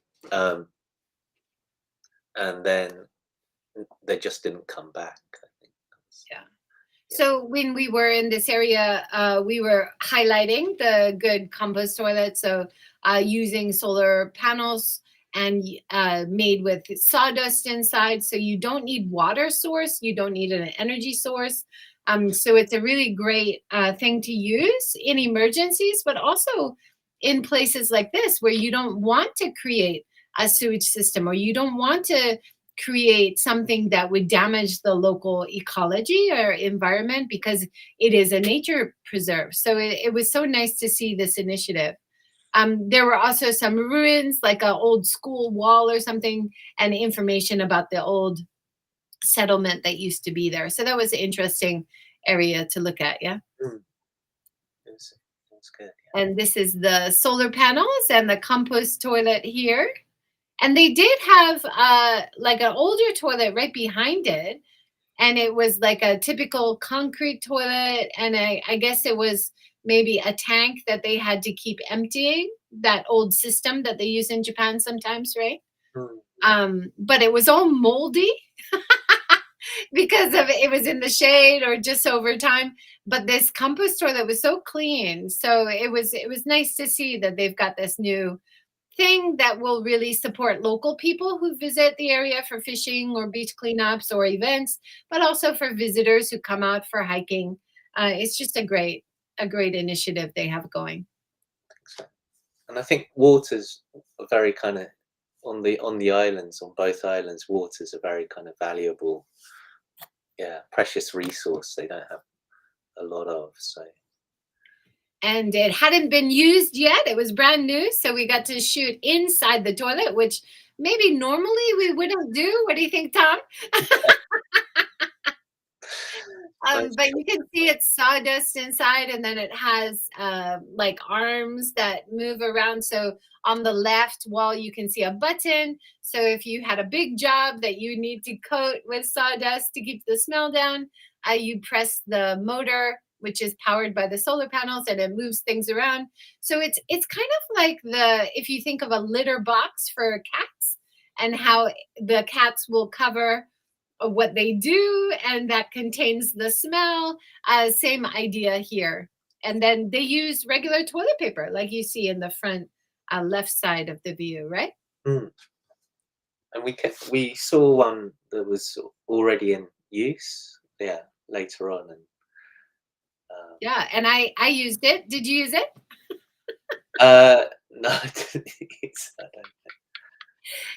And then they just didn't come back, I think. Yeah. So when we were in this area, we were highlighting the good compost toilet. So using solar panels and made with sawdust inside. So you don't need water source. You don't need an energy source. So it's a really great thing to use in emergencies, but also in places like this where you don't want to create a sewage system, or you don't want to create something that would damage the local ecology or environment, because it is a nature preserve. So it was so nice to see this initiative. There were also some ruins, like an old school wall or something, and information about the old settlement that used to be there. So that was an interesting area to look at. Yeah. It was good. Yeah. And this is the solar panels and the compost toilet here. And they did have like an older toilet right behind it. And it was like a typical concrete toilet. And I guess it was maybe a tank that they had to keep emptying, that old system that they use in Japan sometimes, right? But it was all moldy because of it was in the shade or just over time. But this compost toilet was so clean. So it was nice to see that they've got this new thing that will really support local people who visit the area for fishing or beach cleanups or events, but also for visitors who come out for hiking. It's just a great initiative they have going. And I think water's a very kind of on the islands, on both islands, water's a very kind of valuable, precious resource they don't have a lot of. So. And it hadn't been used yet. It was brand new. So we got to shoot inside the toilet, which maybe normally we wouldn't do. What do you think, Tom? But you can see it's sawdust inside, and then it has like arms that move around. So on the left wall, you can see a button. So if you had a big job that you need to coat with sawdust to keep the smell down, you press the motor, which is powered by the solar panels, and it moves things around. So it's kind of like if you think of a litter box for cats, and how the cats will cover what they do, and that contains the smell. Same idea here. And then they use regular toilet paper, like you see in the front left side of the view, right? And we saw one that was already in use, later on, and and I used it. Did you use it? No, I didn't use it, I don't think.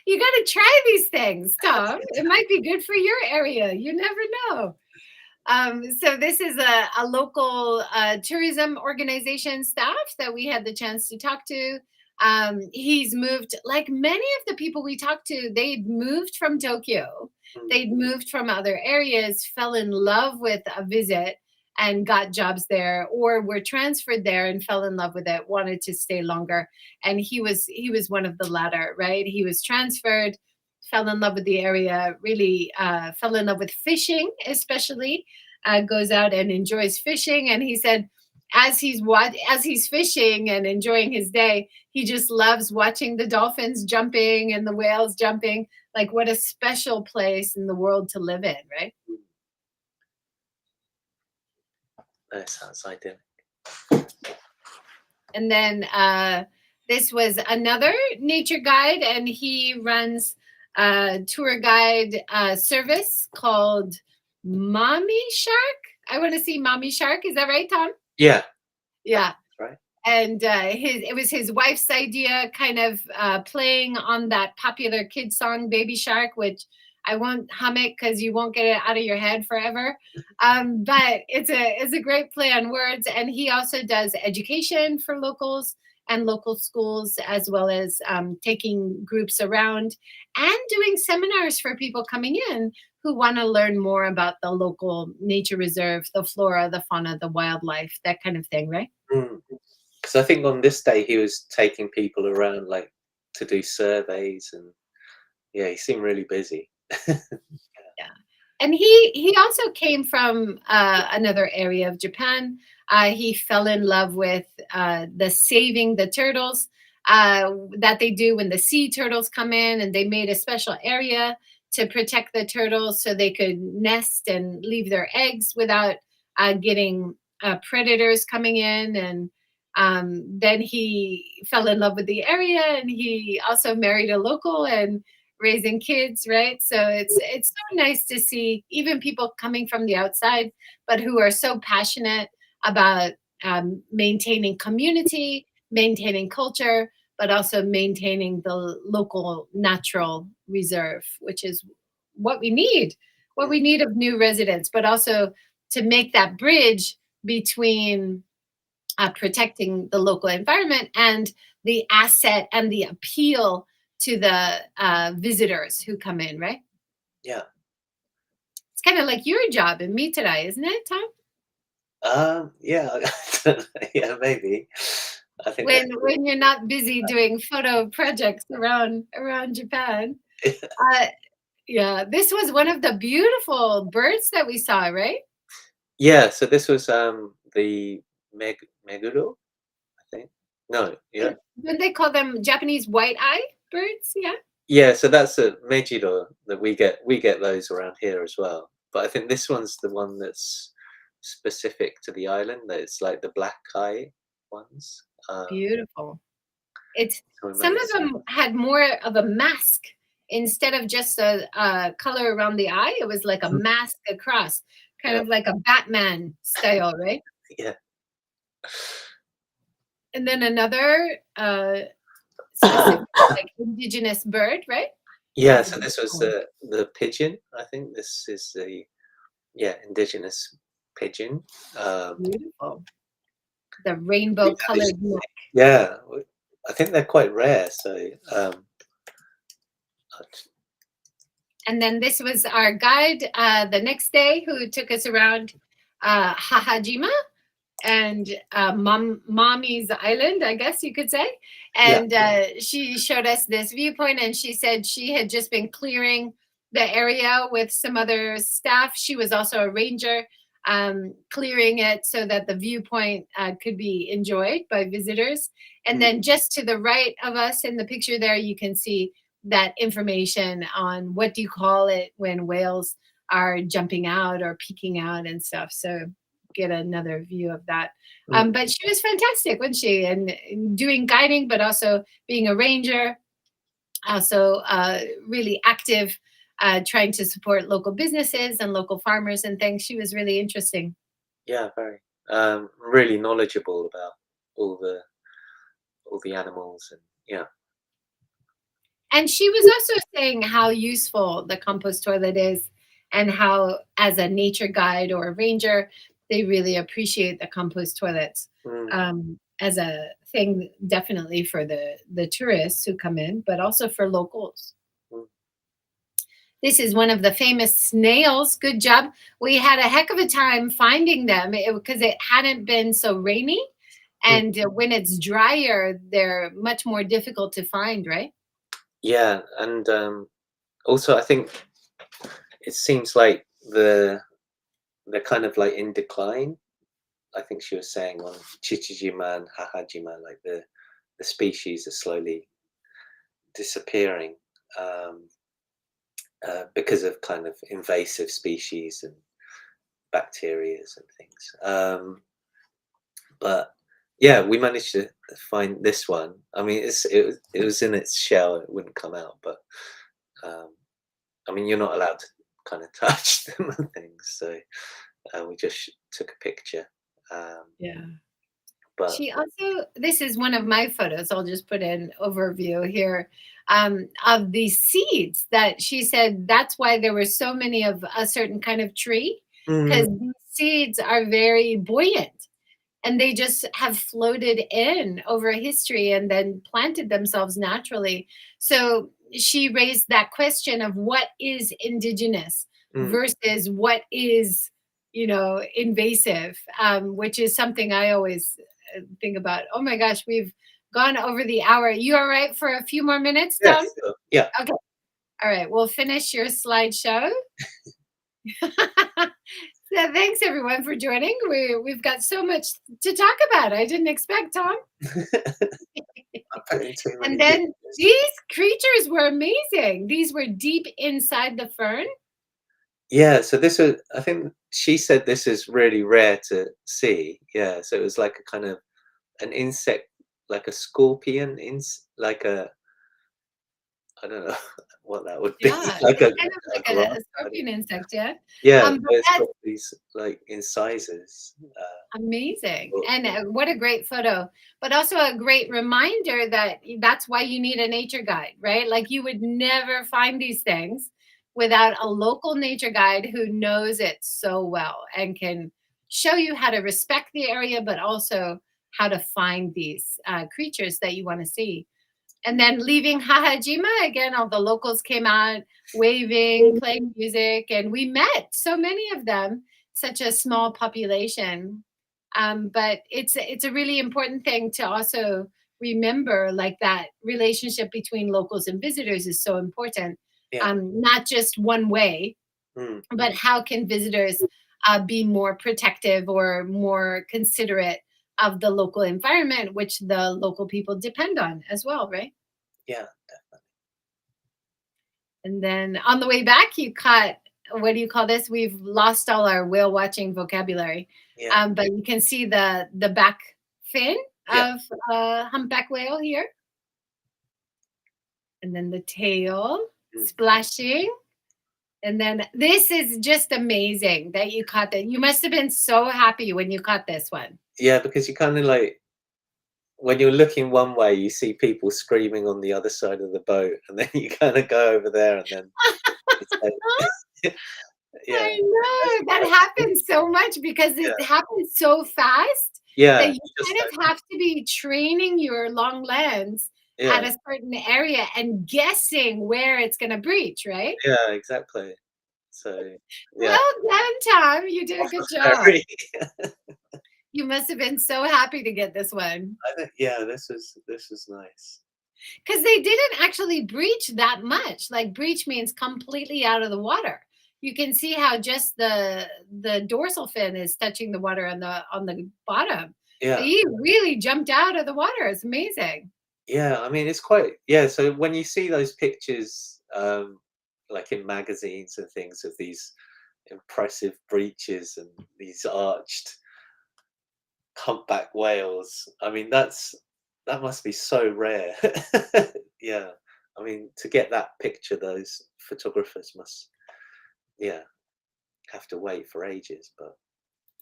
You got to try these things, Tom. It might be good for your area. You never know. So this is a local tourism organization staff that we had the chance to talk to. He's moved, like many of the people we talked to, they'd moved from Tokyo. They'd moved from other areas, fell in love with a visit, and got jobs there, or were transferred there and fell in love with it, wanted to stay longer. And he was one of the latter, right? He was transferred, fell in love with the area, really fell in love with fishing, especially, goes out and enjoys fishing. And he said, as he's fishing and enjoying his day, he just loves watching the dolphins jumping and the whales jumping. Like, what a special place in the world to live in, right? That sounds idyllic. And then this was another nature guide, and he runs a tour guide service called Mommy Shark. I want to see Mommy Shark. Is that right, Tom? Yeah. Yeah. Right. And it was his wife's idea, kind of playing on that popular kid song, Baby Shark, which I won't hum it because you won't get it out of your head forever. But it's a great play on words. And he also does education for locals and local schools, as well as taking groups around and doing seminars for people coming in who want to learn more about the local nature reserve, the flora, the fauna, the wildlife, that kind of thing, right? Because I think on this day he was taking people around like to do surveys, and yeah, he seemed really busy. Yeah. And he also came from another area of Japan. He fell in love with the saving the turtles that they do when the sea turtles come in, and they made a special area to protect the turtles so they could nest and leave their eggs without getting predators coming in. And then he fell in love with the area, and he also married a local and raising kids, right? So it's so nice to see even people coming from the outside, but who are so passionate about maintaining community, maintaining culture, but also maintaining the local natural reserve, which is what we need, what we need of new residents, but also to make that bridge between protecting the local environment and the asset and the appeal to the visitors who come in, right? Yeah. It's kind of like your job in Mitarai, isn't it, Tom? Yeah, yeah, maybe. I think When you're not busy doing photo projects around Japan. Uh, yeah, this was one of the beautiful birds that we saw, right? yeah. So this was the Meguro, I think. No, yeah, Don't they call them Japanese white eye birds? Yeah. yeah. So that's a Mejiro that we get. We get those around here as well. But I think this one's the one that's specific to the island. That it's like the black eye ones. Beautiful. It's So we some of managed. them had more of a mask instead of just a color around the eye. It was like a mask across, kind Yeah, of like a Batman style, right? yeah. And then another specific, like indigenous bird, right? Yeah, That's so this was beautiful. the pigeon. I think this is the indigenous pigeon. Um, Beautiful. The we rainbow managed, colored neck. yeah, I think they're quite rare. So uh, And then this was our guide the next day who took us around Hahajima and mommy's island, I guess you could say. yeah, And she showed us this viewpoint, and she said she had just been clearing the area with some other staff. She was also a ranger, clearing it so that the viewpoint could be enjoyed by visitors. And mm, then just to the right of us in the picture there, you can see that information on what do you call it when whales are jumping out or peeking out and stuff. So get another view of that. mm, But she was fantastic, wasn't she? And doing guiding, but also being a ranger, also really active, trying to support local businesses and local farmers and things. She was really interesting. yeah, very really knowledgeable about all the animals, and yeah, And she was also saying how useful the compost toilet is and how, as a nature guide or a ranger, they really appreciate the compost toilets mm, as a thing, definitely for the tourists who come in, but also for locals. mm, This is one of the famous snails. Good job. We had a heck of a time finding them because it hadn't been so rainy. mm. And when it's drier, they're much more difficult to find, right? Yeah, and also I think it seems like they're kind of like in decline. I think she was saying on Chichijima and Hahajima, like the species are slowly disappearing because of kind of invasive species and bacterias and things. But yeah, we managed to find this one. I mean, it was in its shell; it wouldn't come out. But um, I mean, you're not allowed to kind of touch them and things, so we just took a picture. Um, Yeah. But She also, this is one of my photos. I'll just put in overview here of the seeds that she said that's why there were so many of a certain kind of tree, mm, because these seeds are very buoyant and they just have floated in over history and then planted themselves naturally. So she raised that question of what is indigenous mm, versus what is, invasive, which is something I always think about. Oh my gosh, we've gone over the hour. You all right for a few more minutes, yes, Tom? yeah, Okay. All right. We'll finish your slideshow. So thanks everyone for joining. We've got so much to talk about. I didn't expect, Tom. I'm putting too And many then pictures. these creatures were amazing. These were deep inside the fern. Yeah, so this was, I think she said this is really rare to see. Yeah, so it was like a kind of an insect, like a scorpion, like a, I don't know what that would be, Yeah, like it's kind of a like grasshopper. a scorpion insect, yeah. Yeah, But but it's that's got these like incisors. amazing. Or- And what a great photo. But also a great reminder that that's why you need a nature guide, right? Like you would never find these things without a local nature guide who knows it so well and can show you how to respect the area, but also how to find these creatures that you want to see. And then leaving Hahajima, again, all the locals came out waving, playing music, and we met so many of them, such a small population. But it's a really important thing to also remember, like that relationship between locals and visitors is so important. yeah. Not just one way, Mm, but how can visitors be more protective or more considerate of the local environment, which the local people depend on as well, right? yeah. And then on the way back, you caught, what do you call this? We've lost all our whale watching vocabulary, Yeah. but you can see the back fin Yeah. of humpback whale here, and then the tail Mm. splashing. And then this is just amazing that you caught that. You must have been so happy when you caught this one. Yeah, because you kind of like when you're looking one way, you see people screaming on the other side of the boat, and then you kind of go over there, and then it's like, yeah, I that's know that quite, happens so much because yeah, it happens so fast that yeah. you You just kind of have to be training your long lens at yeah, a certain area and guessing where it's going to breach, right? yeah, exactly. So yeah, Well done, Tom. You did a good job. very. You must have been so happy to get this one I think yeah, this was nice. because they didn't actually breach that much. Like breach means completely out of the water. You can see how just the dorsal fin is touching the water on the bottom. Yeah, He really jumped out of the water. It's amazing. yeah. I mean, it's quite yeah. So when you see those pictures, like in magazines and things of these impressive breaches and these arched humpback whales. I mean, that must be so rare. Yeah. I mean, to get that picture, those photographers must, yeah, have to wait for ages. But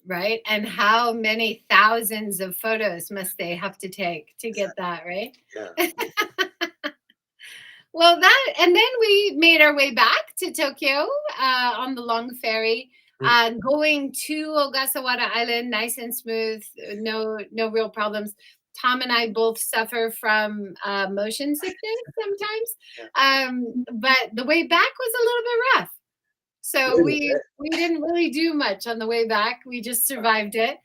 Right? And how many thousands of photos must they have to take to get that, right? yeah, Well, that, and then we made our way back to Tokyo on the long ferry, mm, going to Ogasawara Island, nice and smooth, no real problems. Tom and I both suffer from motion sickness sometimes, yeah. but the way back was a little bit rough. So Really? we didn't really do much on the way back. We just survived it.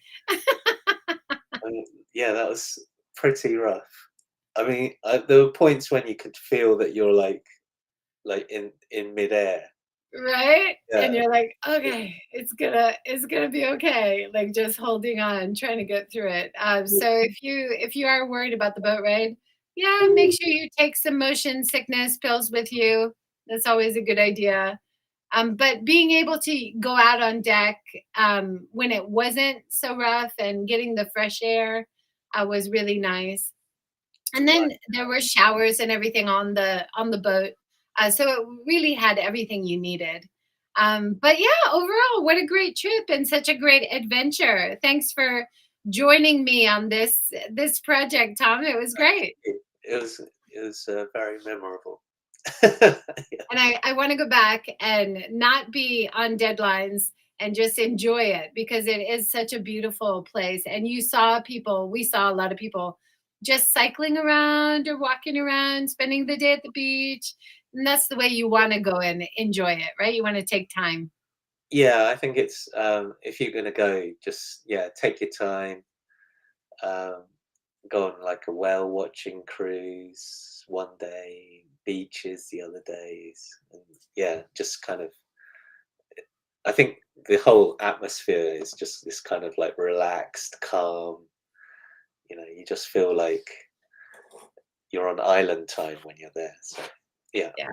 Yeah, that was pretty rough. I mean, there were points when you could feel that you're like in midair. Right? Yeah, And you're like, okay, it's gonna be okay. Like just holding on, trying to get through it. So if you are worried about the boat ride, yeah, make sure you take some motion sickness pills with you. That's always a good idea. But being able to go out on deck when it wasn't so rough and getting the fresh air was really nice. And right. then there were showers and everything on the boat, so it really had everything you needed. But yeah, overall, what a great trip and such a great adventure. Thanks for joining me on this project, Tom. It was great. It was very memorable. Yeah. And I want to go back and not be on deadlines and just enjoy it because it is such a beautiful place. And you saw people, we saw a lot of people just cycling around or walking around, spending the day at the beach. And that's the way you want to go and enjoy it, right? You want to take time. Yeah, I think it's if you're gonna go, just yeah, take your time. Um, Go on like a whale watching cruise one day, beaches the other days, and yeah, just kind of. I think the whole atmosphere is just this kind of like relaxed, calm. You just feel like you're on island time when you're there. So yeah, Yeah.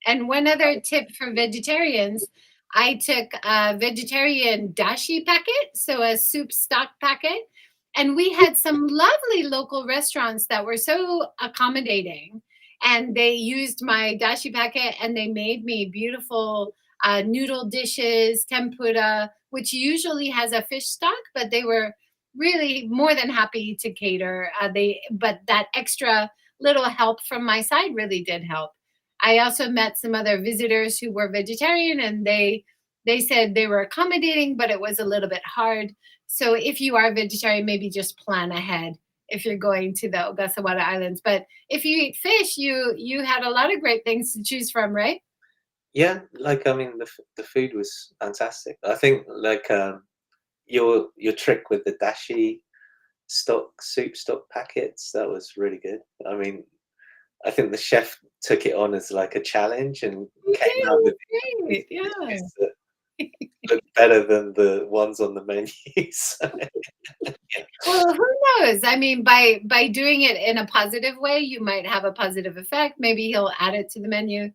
And one other tip for vegetarians, I took a vegetarian dashi packet, so a soup stock packet, and we had some lovely local restaurants that were so accommodating. And they used my dashi packet and they made me beautiful noodle dishes, tempura, which usually has a fish stock, but they were really more than happy to cater. But that extra little help from my side really did help. I also met some other visitors who were vegetarian and they said they were accommodating, but it was a little bit hard. So if you are vegetarian, maybe just plan ahead if you're going to the Ogasawara Islands. But if you eat fish, you had a lot of great things to choose from, right? yeah. Like I mean, the food was fantastic. I think like your trick with the dashi soup stock packets, that was really good. I mean, I think the chef took it on as like a challenge and You came did. out with these Great. Yeah. dishes that looked better than the ones on the menu. So, yeah. Well, who knows? I mean, by doing it in a positive way, you might have a positive effect. Maybe he'll add it to the menu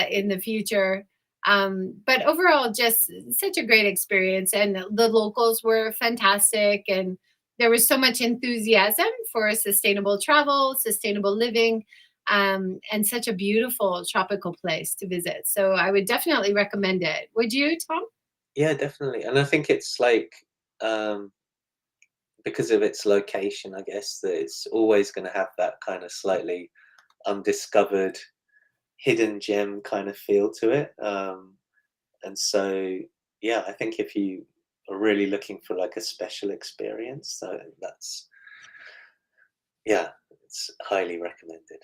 in the future. But overall, just such a great experience, and the locals were fantastic, and there was so much enthusiasm for sustainable travel, sustainable living, and such a beautiful tropical place to visit. So I would definitely recommend it. Would you, Tom? Yeah, definitely. And I think it's like um, because of its location, I guess that it's always going to have that kind of slightly undiscovered, hidden gem kind of feel to it. And so, yeah, I think if you are really looking for like a special experience, so that's yeah, it's highly recommended.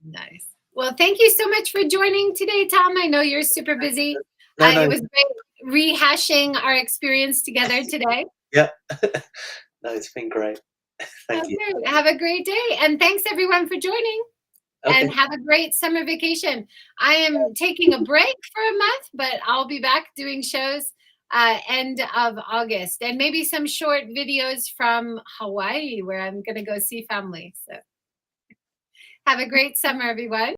Nice. Well, thank you so much for joining today, Tom. I know you're super busy. No, no, It was great rehashing our experience together today. yeah, no, it's been great. Thank you. Okay. Have a great day. And thanks everyone for joining. Okay, And have a great summer vacation. I am taking a break for a month, but I'll be back doing shows end of August and maybe some short videos from Hawaii where I'm going to go see family. So have a great summer, everyone.